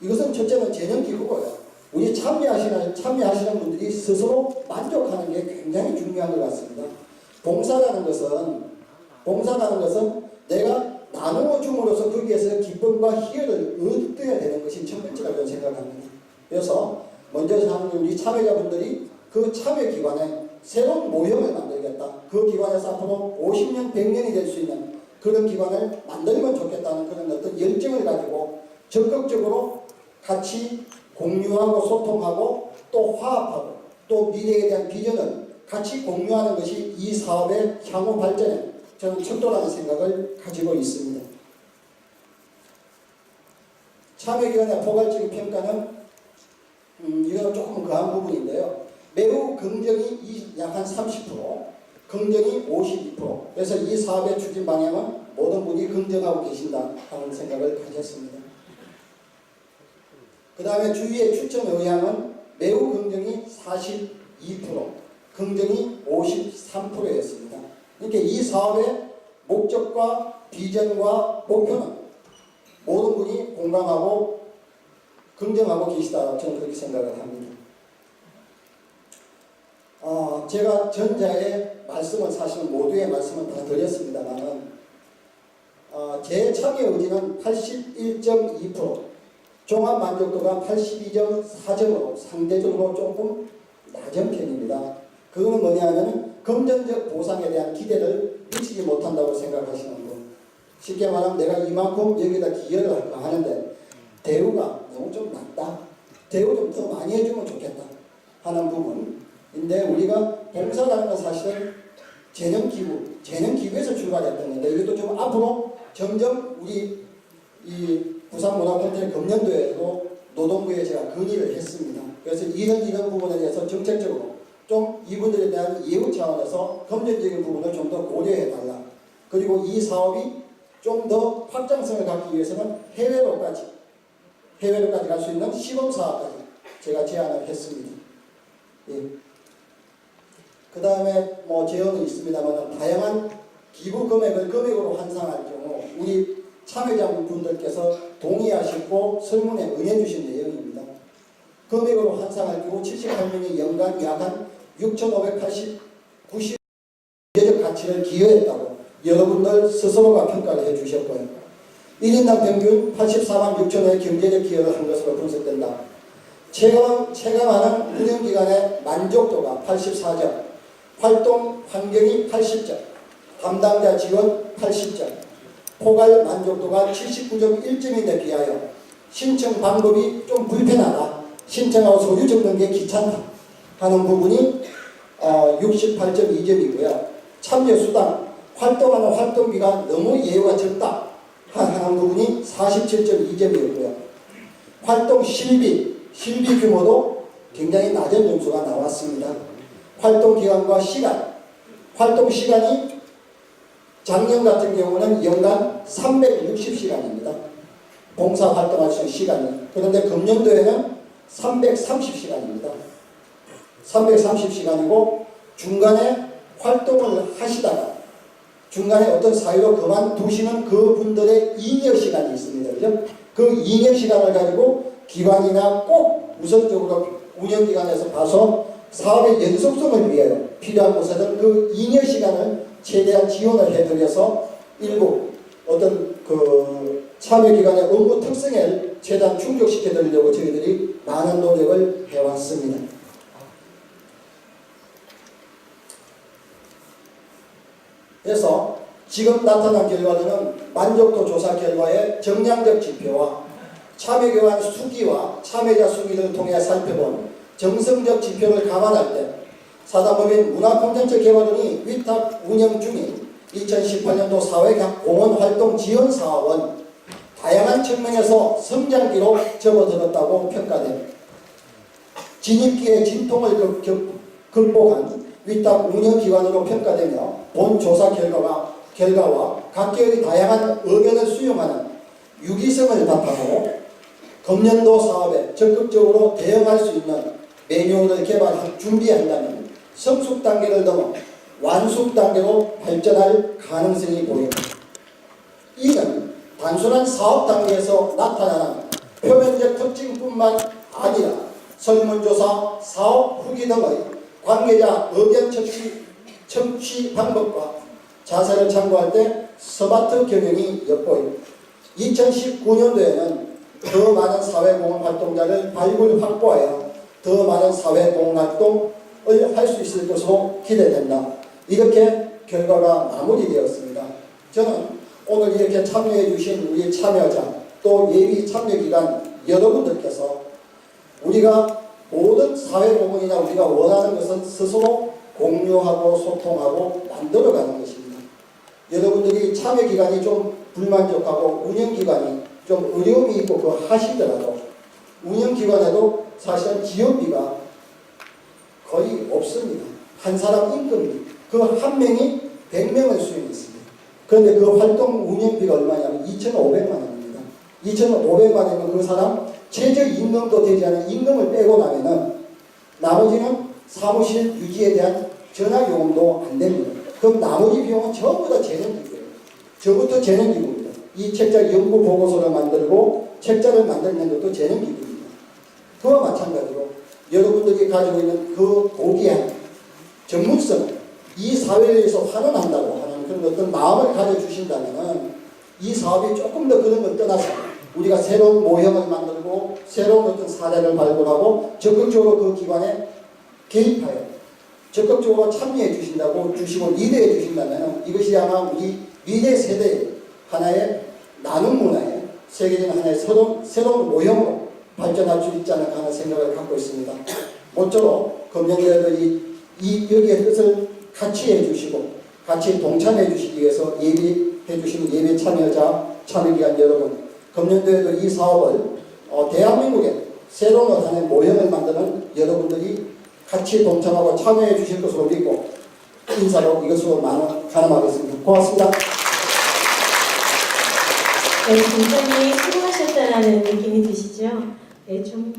이것은 첫째는 재능기구고요. 우리 참여하시는 분들이 스스로 만족하는 게 굉장히 중요한 것 같습니다. 봉사라는 것은 내가 나누어 줌으로써 거기에서 기쁨과 희열을 얻어야 되는 것이 첫 번째라고 생각합니다. 그래서 먼저 우리 참여자분들이 그 참여기관에 새로운 모형을 만들겠다. 그 기관에서 앞으로 50년, 100년이 될 수 있는 그런 기관을 만들면 좋겠다는 그런 어떤 열정을 가지고 적극적으로 같이 공유하고 소통하고 또 화합하고 또 미래에 대한 비전을 같이 공유하는 것이 이 사업의 향후 발전에 저는 척도라는 생각을 가지고 있습니다. 참여기관의 포괄적인 평가는 이거는 조금 거한 부분인데요. 매우 긍정이 약 한 30%, 긍정이 52%. 그래서 이 사업의 추진 방향은 모든 분이 긍정하고 계신다 하는 생각을 가졌습니다. 그 다음에 주위의 추천 의향은 매우 긍정이 42%, 긍정이 53%였습니다. 이렇게 이 사업의 목적과 비전과 목표는 모든 분이 공감하고 긍정하고 계시다 저는 그렇게 생각을 합니다. 제가 전자의 말씀은 사실 모두의 말씀은 다 드렸습니다만 제 참여 의지는 81.2%, 종합 만족도가 82.4점으로 상대적으로 조금 낮은 편입니다. 그거는 뭐냐면 금전적 보상에 대한 기대를 미치지 못한다고 생각하시는 분. 쉽게 말하면 내가 이만큼 여기다 기여를 하는데 대우가 너무 좀 낮다. 대우 좀 더 많이 해주면 좋겠다 하는 부분인데, 우리가 봉사라는 건 사실은 재능기구에서 출발했던 건데, 이것도 좀 앞으로 점점 우리 이 부산문화콘텐츠 금년도에도 노동부에 제가 건의를 했습니다. 그래서 이런 부분에 대해서 정책적으로 좀 이분들에 대한 예우 차원에서 금전적인 부분을 좀 더 고려해 달라. 그리고 이 사업이 좀 더 확장성을 갖기 위해서는 해외로까지 갈 수 있는 시범사업까지 제가 제안을 했습니다. 예. 그 다음에 뭐 제언은 있습니다만, 다양한 기부 금액으로 환산할 경우 우리 참여자분들께서 동의하시고 설문에 응해주신 내용입니다. 금액으로 환산할 경우 78명이 연간 약 한 6,590 경제적 가치를 기여했다고 여러분들 스스로가 평가를 해주셨고요. 1인당 평균 84만 6천원의 경제적 기여를 한 것으로 분석된다. 체감하는 운영기관의 만족도가 84점, 활동 환경이 80점, 담당자 지원 80점, 포괄 만족도가 79.1점인데 비하여 신청 방법이 좀 불편하다, 신청하고 서류 적는 게 귀찮다 하는 부분이 68.2점이고요. 참여 수당, 활동하는 활동비가 너무 예우가 적다 하는 부분이 47.2점이었고요. 활동 실비 규모도 굉장히 낮은 점수가 나왔습니다. 활동 기간과 시간, 활동 시간이 작년 같은 경우는 연간 360시간입니다. 봉사 활동할 수 있는 시간이. 그런데 금년도에는 330시간입니다. 330시간이고, 중간에 활동을 하시다가 중간에 어떤 사유로 그만두시는 그분들의 잉여 시간이 있습니다. 그죠? 그 잉여 시간을 가지고 기관이나 꼭 우선적으로 운영기관에서 봐서 사업의 연속성을 위하여 필요한 곳에는 그 잉여 시간을 최대한 지원을 해드려서 일부 어떤 그 참여기관의 업무 특성에 최대한 충족시켜드리려고 저희들이 많은 노력을 해왔습니다. 그래서 지금 나타난 결과는 만족도 조사 결과의 정량적 지표와 참여기관 수기와 참여자 수기를 통해 살펴본 정성적 지표를 감안할 때 사단법인 문화콘텐츠개발원이 위탁 운영 중인 2018년도 사회공헌활동 지원사업은 다양한 측면에서 성장기로 접어들었다고 평가됩니다. 진입기의 진통을 극복한 위탁 운영기관으로 평가되며 본 조사 결과와 각계의 다양한 의견을 수용하는 유기성을 바탕으로 금년도 사업에 적극적으로 대응할 수 있는 매뉴얼을 준비한다면 성숙 단계를 넘어 완숙 단계로 발전할 가능성이 보입니다. 이는 단순한 사업 단계에서 나타나는 표면적 특징뿐만 아니라 설문조사, 사업 후기 등의 관계자 의견 청취 방법과 자세를 참고할 때 스마트 경영이 엿보입니다. 2019년도에는 더 많은 사회공헌 활동자를 발굴 확보하여 더 많은 사회공헌 활동을 할 수 있을 것으로 기대된다. 이렇게 결과가 마무리되었습니다. 저는 오늘 이렇게 참여해 주신 우리 참여자 또 예비 참여기관 여러분들께서 우리가 모든 사회공헌이나 우리가 원하는 것은 스스로 공유하고 소통하고 만들어가는 것입니다. 여러분들이 참여기간이 좀 불만족하고 운영기간이 좀 어려움이 있고 그거 하시더라도 운영기관에도 사실은 지원비가 거의 없습니다. 한 사람 임금이 그 한 명이 100명을 수행했습니다. 그런데 그 활동 운영비가 얼마냐면 2,500만 원입니다. 2,500만 원이면 그 사람 최저임금도 되지 않은 임금을 빼고 나면은 나머지는 사무실 유지에 대한 전화요금도 안 됩니다. 그럼 나머지 비용은 전부 다 재능기구예요. 저부터 재능기구입니다. 이 책자 연구 보고서를 만들고 책자를 만드는 것도 재능기구입니다. 그와 마찬가지로 여러분들이 가지고 있는 그 고귀한 전문성, 이 사회에 대해서 환원한다고 하는 그런 어떤 마음을 가져주신다면 이 사업이 조금 더 그런 걸 떠나서 우리가 새로운 모형을 만들고 새로운 어떤 사례를 발굴하고 적극적으로 그 기관에 개입하여 적극적으로 참여해 주시고 리드해 주신다면 이것이 아마 우리 미래 세대의 하나의 나눔 문화의 세계적인 하나의 새로운 모형으로 발전할 수 있지 않을까 하는 생각을 갖고 있습니다. 모쪼록 금년도에도 여기에 뜻을 같이 해주시고 같이 동참해 주시기 위해서 예비해 주시는 예배 참여자, 참여기관 여러분, 금년도에도 이 사업을 대한민국의 새로운 하나의 모형을 만드는 여러분들이 같이 동참하고 참여해 주실 것으로 믿고 인사로 이것으로 가늠하겠습니다. 고맙습니다. 네, 굉장히 수고하셨다라는 느낌이 드시죠? 네, 좀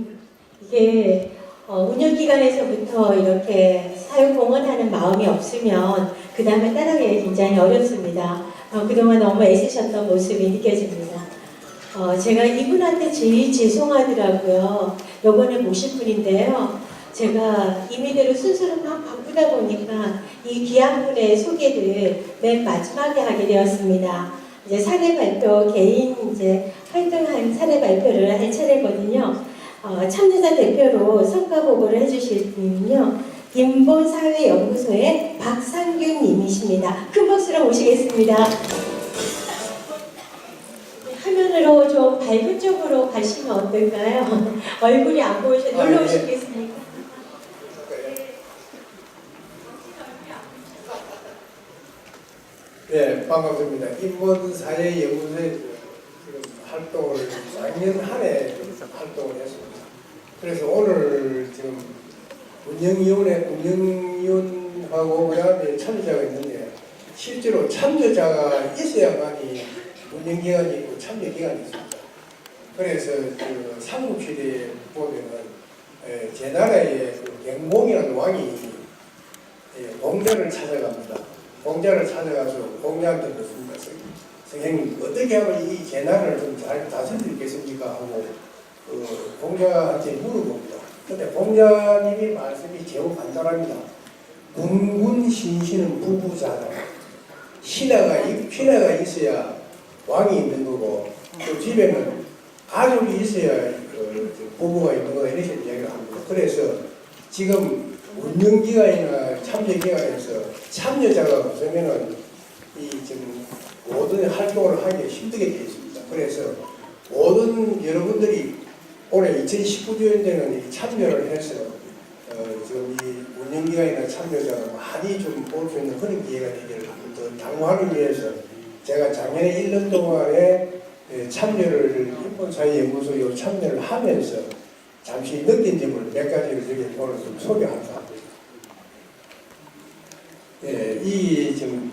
이게 운영기관에서부터 이렇게 사회공헌하는 마음이 없으면 그 다음에 따라가기 굉장히 어렵습니다. 그동안 너무 애쓰셨던 모습이 느껴집니다. 제가 이분한테 제일 죄송하더라고요. 요번에 모실 분인데요. 제가 임의대로 순서를 막 바꾸다 보니까 이 귀한 분의 소개를 맨 마지막에 하게 되었습니다. 이제 사례 발표, 개인 이제 활동한 사례 발표를 할 차례거든요. 참여자 대표로 성과 보고를 해주실 분은요, 빈본사회연구소의 박상균 님이십니다. 큰 박수로 모시겠습니다. 화면으로 좀 밝은 쪽으로 가시면 어떨까요? 얼굴이 안 보이셔서 놀러 오시겠습니까? 네, 반갑습니다. 빈본사회연구소에 지금 활동을 작년 한 해 활동을 했습니다. 그래서 오늘 지금 운영위원하고 그다음에 참여자가 있는데 실제로 참여자가 있어야만이 운영기관이 있고 참여기관이 있습니다. 그래서 그 삼국시대에 보면은 제 나라의 그 갱봉이라는 왕이 공자를 찾아갑니다. 공자를 찾아가서 공자한테 묻습니다. 선생님 어떻게 하면 이 제 나라를 좀 잘 다스릴 수 있겠습니까? 하고 공자한테 물어봅니다. 근데 공자님이 말씀이 제일 간단합니다. 군군신신은 부부자다. 신하가 있어야 왕이 있는 거고 또 집에는 가족이 있어야 부부가 있는 거다 이렇게 이야기를 합니다. 그래서 지금 운영기관이나 참여기관에서 참여자가 없으면은 이 지금 모든 활동을 하기 힘들게 되어 있습니다. 그래서 모든 여러분들이 올해 2019년에는 참여를 해서 지금 이 운영기관이나 참여자가 많이 좀 볼 수 있는 그런 기회가 되기를 합니다. 당부하기 위해서 제가 작년에 1년 동안에 참여를 빈본사회연구소에 참여를 하면서 잠시 느낀 점을 몇 가지를 여기 오늘 좀 소개할까 합니다. 예, 이 지금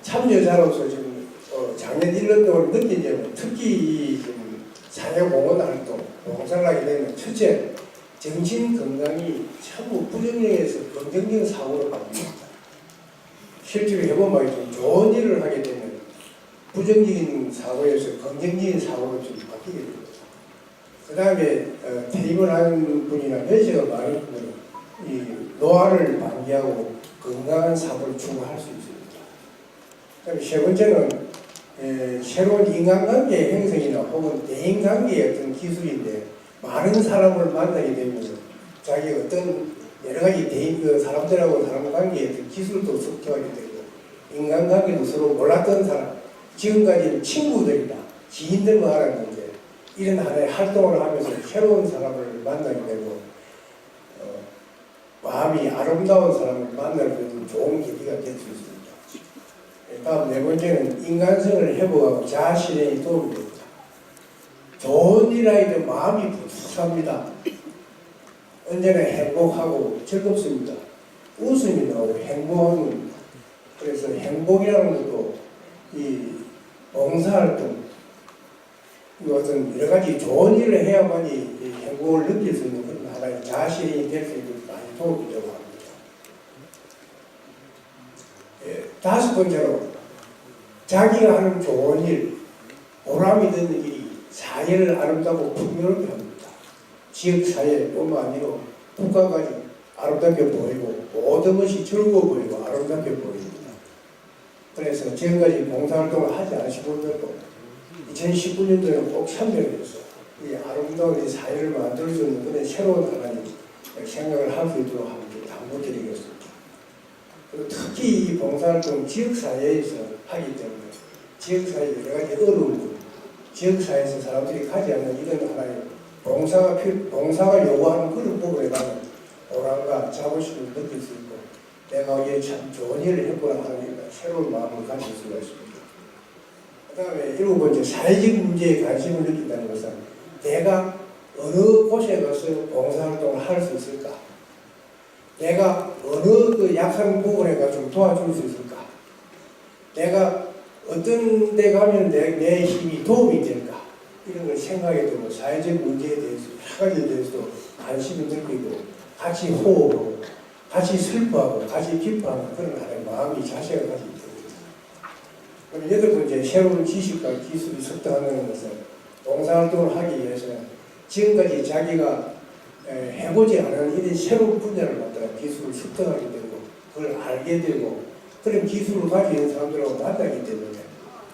참여자로서 지금 작년 1년 동안 느낀 점은 특히 이 지금 사회공헌 활동, 봉사를 하게 되면 첫째, 정신 건강이 전부 부정적에서 긍정적인 사고로 바뀝니다. 실제로 해보면 좀 좋은 일을 하게 되면 부정적인 사고에서 긍정적인 사고로 좀 바뀌게 됩니다. 그 다음에 퇴임을 하는 분이나 연세가 많은 분들은 이 노화를 방지하고 건강한 사고를 추구할 수 있습니다. 그다음에 세 번째는 새로운 인간관계 형성이나 혹은 대인관계의 어떤 기술인데 많은 사람을 만나게 되면 자기 어떤 여러 가지 사람들하고 사람 관계에 어떤 기술도 습득하게 되고 인간관계도 서로 몰랐던 사람, 지금까지는 친구들이나 지인들만 알았는데 이런 하나의 활동을 하면서 새로운 사람을 만나게 되고 마음이 아름다운 사람을 만날 수 있는 좋은 계기가 될 수 있습니다. 다음 네 번째는 인간성을 회복하고 자아실현에 도움이 됩니다. 좋은 일 할 때 마음이 부탁합니다. 언제나 행복하고 즐겁습니다. 웃음이 나오고 행복합니다. 그래서 행복이라는 것도 이 봉사활동, 어떤 여러 가지 좋은 일을 해야만이 이 행복을 느낄 수 있는 그런 하나의 자아실현이 될 수 있는 많이 도움이 되고 합니다. 다섯 번째로 자기가 하는 좋은 일, 보람이 되는 일이 사회를 아름답고 풍요롭게 합니다. 지역사회뿐만 아니라 국가까지 아름답게 보이고 모든 것이 즐거워 보이고 아름답게 보입니다. 그래서 지금까지 봉사활동을 하지 않으신 분들도 2019년도에는 꼭 참여를 해서 이 아름다운 이 사회를 만들 수 있는 그런 새로운 하나님 생각을 할 수 있도록 하는 당부드리겠습니다. 그리고 특히 이 봉사활동 지역사회에서 하기 때문에 지역사회 여러 가지 어려움들, 지역사회에서 사람들이 가지 않는 이런 하나의 봉사가 요구하는 그런 부분에 나는 보람과 자부심을 느낄 수 있고 내가 이게 참 좋은 일을 했구나 하는 새로운 마음을 가질 수가 있습니다. 그 다음에 7번째, 사회적 문제에 관심을 느낀다는 것은 내가 어느 곳에 가서 봉사활동을 할 수 있을까? 내가 어느 그 약한 부분에 가서 좀 도와줄 수 있을까? 내가 어떤 데 가면 내 힘이 도움이 될까? 이런 걸 생각해 두고 사회적 문제에 대해서 여러 가지에 대해서도 관심을 느끼고 같이 호흡하고 같이 슬퍼하고 같이 기뻐하는 그런 하나의 마음이 자세가 가지고 있습니다. 그럼 8번째, 새로운 지식과 기술을 습득한다는 것은 봉사활동을 하기 위해서는 지금까지 자기가 해보지 않은 이런 새로운 분야를 갖다가 기술을 습득하게 되고 그걸 알게 되고 그런 기술을 가지고 있는 사람들하고 만나기 때문에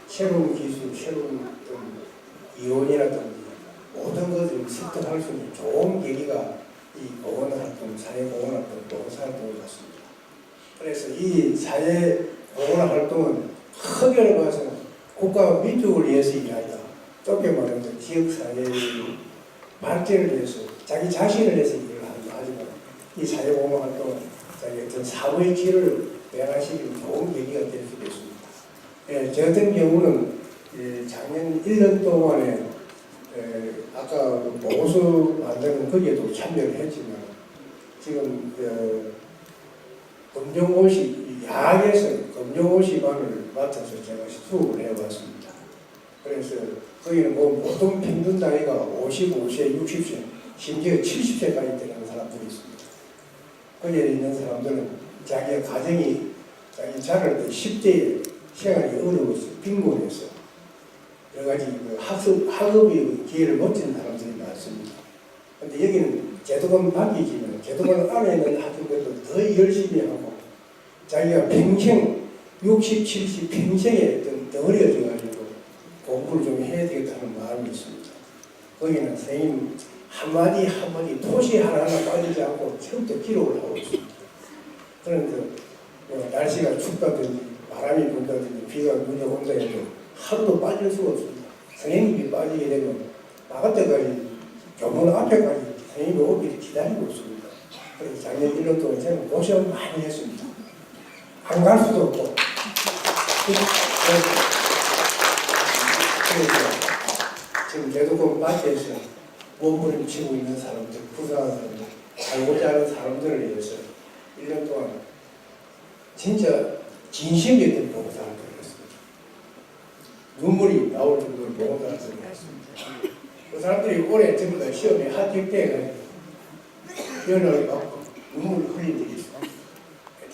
새로운 기술, 새로운 이론이라든지 모든 것을 습득할 수 있는 좋은 계기가 이 공헌활동, 사회공헌활동, 봉사활동인 것 같습니다. 그래서 이 사회공헌활동은 크게 봐서는 국가와 민족을 위해서 일이 아니다. 좁게 말해서 지역사회의 발전을 위해서 자기 자신을 위해서 일을 한다 하지만 이 사회공헌활동은 자기 어떤 사회의 질을 배양하시는 좋은 계기가 될 수 있습니다. 예, 저 같은 경우는 작년 1년 동안에 아까 보고서 만드는 거기에도 참여를 했지만 지금 검정고시 야학에서 검정고시반을 맡아서 제가 수업을 해왔습니다. 그래서 거기는 뭐 보통 평균 나이가 55세, 60세, 심지어 70세까지 되는 사람들이 있습니다. 거기에 있는 사람들은 자기의 가정이 자기 자랄 때 10대에 생활이 어려워서 빈곤해서 여러 가지 학업의 기회를 못 주는 사람들이 많습니다. 그런데 여기는 제도권 바뀌지만 제도권 안에 있는 학생들도 더 열심히 하고 자기가 평생 60, 70 평생에 덩어리가 져가지고 공부를 좀 해야 되겠다는 마음이 있습니다. 거기는 선생님 한마디 한마디 토시 하나하나 빠지지 않고 처음부터 기록을 하고 있습니다. 그런데 날씨가 춥다든지 바람이 분다든지 비가 눈이 온다 해도 하루도 빠질 수가 없습니다. 선생님이 빠지게 되면 나갈 때까지 교문 앞에까지 선생님이 오기를 기다리고 있습니다. 그래서 작년 1년 동안 저는 고생 많이 했습니다. 안 갈 수도 없고 그래서 지금 제도권 밖에서 몸부림치고 있는 사람들, 부상한 사람들, 살고자 하는 사람들을 위해서 1년 동안 진짜 진심이 있던 봉사활동을 했습니다. 눈물이 나올 정도로 봉사활동을 했습니다. 그 사람들이 올해 전부 다 시험에 합격돼가지고 연을 받고 눈물을 흘린 적이 있습니다.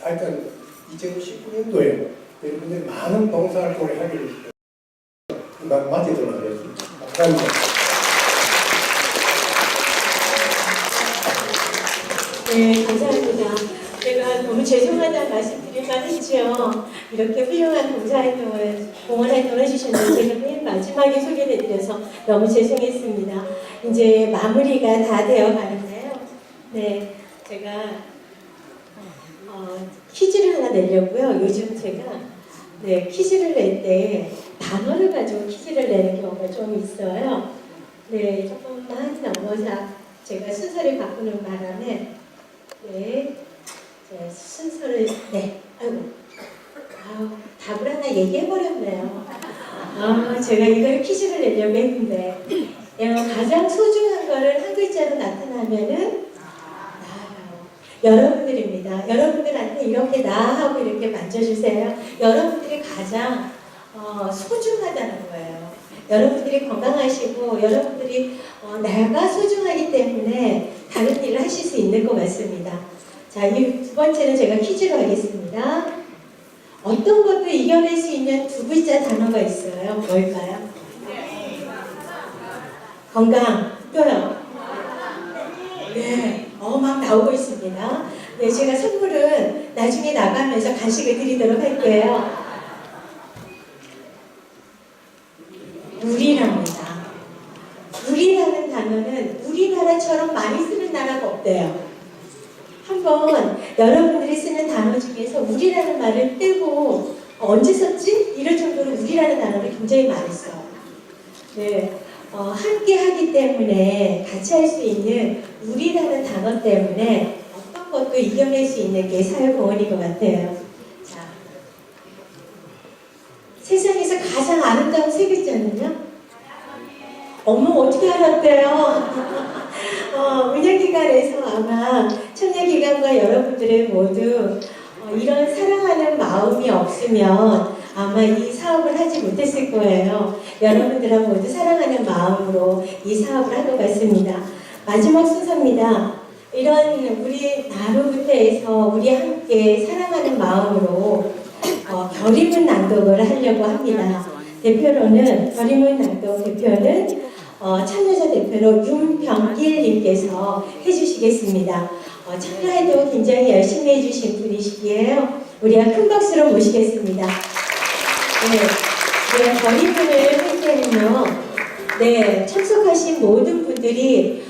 하여튼 2019년도에 여러분들이 많은 봉사활동을 하기를 맞이도록 하겠습니다. 감사합니다. 네, 감사합니다. 제가 너무 죄송하다는 말씀드릴 만했죠. 이렇게 훌륭한 봉사활동을, 공헌활동을 해주셨는데 제가 맨 마지막에 소개를 해드려서 너무 죄송했습니다. 이제 마무리가 다 되어 가는데요. 네, 제가 퀴즈를 하나 내려고요. 요즘 제가 퀴즈를 낼 때 단어를 가지고 퀴즈를 내는 경우가 좀 있어요. 네, 조금만 넘어서 제가 순서를 바꾸는 바람에 순서를 답을 하나 얘기해버렸네요. 제가 이걸 퀴즈를 내려고 했는데 가장 소중한 거를 한 글자로 나타나면은 여러분들입니다. 여러분들한테 이렇게 나하고 이렇게 만져주세요. 여러분들이 가장 소중하다는 거예요. 여러분들이 건강하시고 여러분들이 내가 소중하기 때문에 다른 일을 하실 수 있는 것 같습니다. 자, 이 두 번째는 제가 퀴즈로 하겠습니다. 어떤 것도 이겨낼 수 있는 두 글자 단어가 있어요. 뭘까요? 건강. 또요? 네, 막 나오고 있습니다. 네, 제가 선물은 나중에 나가면서 간식을 드리도록 할게요. 우리랍니다. 우리라는 단어는 우리나라처럼 많이 쓰는 나라가 없대요. 한번 여러분들이 쓰는 단어 중에서 우리라는 말을 떼고 언제 썼지? 이럴 정도로 우리라는 단어를 굉장히 많이 써요. 네, 함께 하기 때문에 같이 할 수 있는 우리라는 단어 때문에 어떤 것도 이겨낼 수 있는 게 사회공헌인 것 같아요. 자, 세상에서 가장 아름다운 세 글자는요? 어머, 어떻게 알았대요? 운영기관에서 아마 청년기관과 여러분들의 모두 이런 사랑하는 마음이 없으면 아마 이 사업을 하지 못했을 거예요. 여러분들은 모두 사랑하는 마음으로 이 사업을 한 것 같습니다. 마지막 순서입니다. 이런 우리 나루부터에서 우리 함께 사랑하는 마음으로 결의문 낭독을 하려고 합니다. 대표로는 결의문 낭독 대표는 참여자 대표로 윤병길님께서 해주시겠습니다. 참여에도 굉장히 열심히 해주신 분이시기에요. 우리가 큰 박수로 모시겠습니다. 네, 결의문을 할 때는요, 네, 참석하신 모든 분들이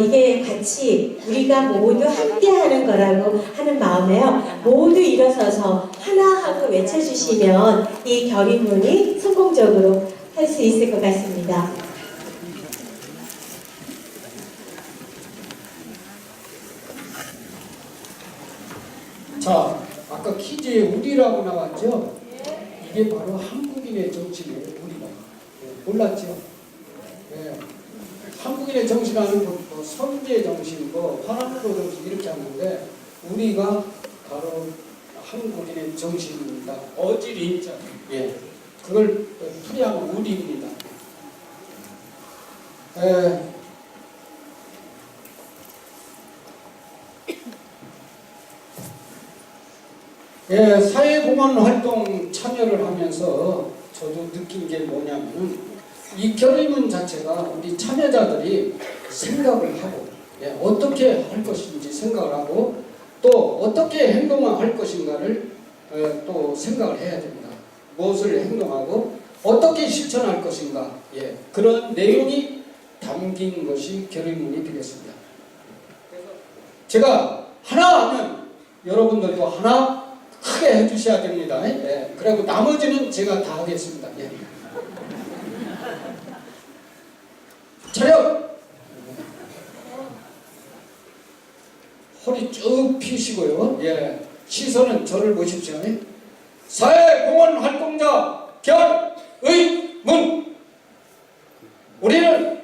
이게 같이 우리가 모두 함께하는 거라고 하는 마음에요. 모두 일어서서 하나 하고 외쳐주시면 이 결의문이 성공적으로 할 수 있을 것 같습니다. 자, 아까 퀴즈에 우리라고 나왔죠? 이게 바로 한국인의 정신이에요, 우리가. 몰랐죠? 네. 한국인의 정신하는 것도 선제 정신이고 화남도 정신 이렇게 하는데 우리가 바로 한국인의 정신입니다. 어질인자. 예. 그걸 풀이하면 우리입니다. 예, 사회공헌 활동 참여를 하면서 저도 느낀 게 뭐냐면은 이 결의문 자체가 우리 참여자들이 생각을 하고 어떻게 할 것인지 생각을 하고 또 어떻게 행동을 할 것인가를 또 생각을 해야 됩니다. 무엇을 행동하고 어떻게 실천할 것인가 그런 내용이 담긴 것이 결의문이 되겠습니다. 그래서 제가 하나 하면 여러분들도 하나 크게 해주셔야 됩니다. 그리고 나머지는 제가 다 하겠습니다. 차렷! 허리 쭉 펴시고요. 시선은 저를 보십시오. 사회공헌 활동자 결의문. 우리는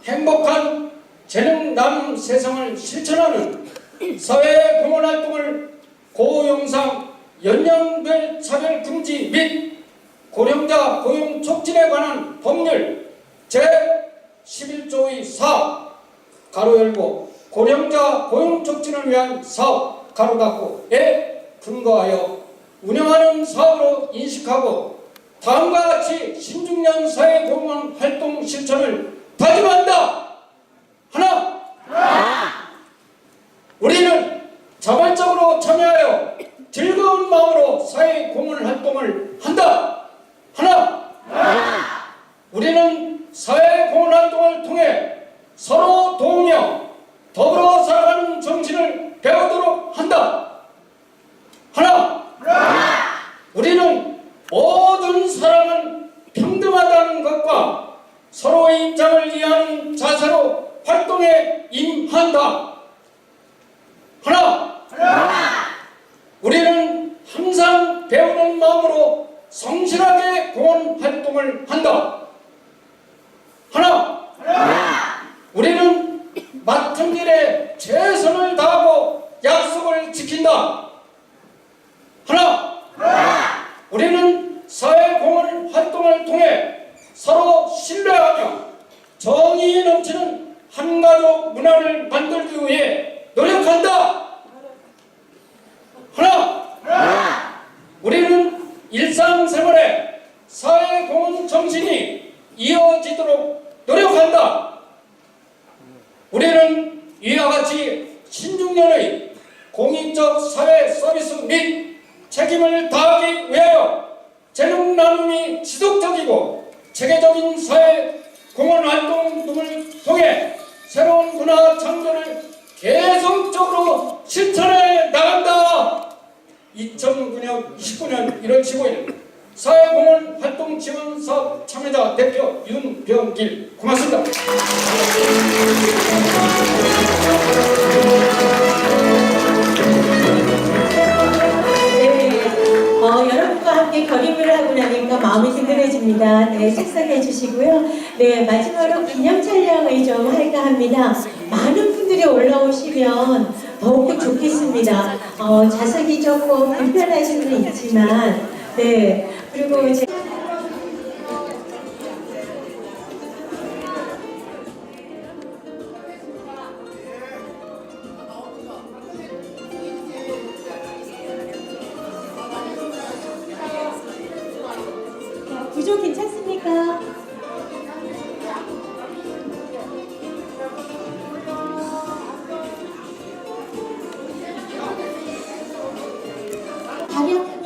행복한 재능 나눔 세상을 실천하는 사회공헌 활동을 고용상 연령별 차별 금지 및 고령자 고용 촉진에 관한 법률 제11조의 4 가로 열고 고령자 고용 촉진을 위한 사업 가로 닫고에 근거하여 운영하는 사업으로 인식하고 다음과 같이 신중년 사회공헌 활동 실천을 다짐한다. 하나, 우리는 자발적으로 참여하여 즐거운 마음으로 사회공헌 활동을 한다. 하나, 우리는 사회공헌 활동을 통해 서로 도우며 더불어 살아가는 정신을 배우도록 한다. 하나, 우리는 모든 사람은 평등하다는 것과 서로의 입장을 이해하는 자세로 활동에 임한다. 하나, 우리는 항상 배우는 마음으로 성실하게 공헌 활동을 한다. 하나, 우리는 맡은 일에 최선을 다하고 약속을 지킨다. 하나, 우리는 사회공헌 활동을 통해 서로 신뢰하며 정의 넘치는 한가족 문화를 만들기 위해 노력한다. 하나, 우리는 일상생활에 사회공헌 정신이 이어지도록 노력한다. 우리는 이와 같이 신중년의 공익적 사회 서비스 및 책임을 다하기 위하여 재능 나눔이 지속적이고 체계적인 사회 공헌 활동 등을 통해 새로운 문화 창조를 계속적으로 실천해 나간다. 2019년 1월 15일 사회공헌 활동 지원 사업 참여자 대표 윤병길. 고맙습니다. 네, 여러분과 함께 결의를 하고 나니까 마음이 든든해집니다. 네, 식사해 주시고요. 네, 마지막으로 기념 촬영을 좀 할까 합니다. 많은 분들이 올라오시면 더욱 좋겠습니다. 좌석이 조금 불편하신 분 있지만, 네, 그리고 이제 구조 괜찮습니까? 가령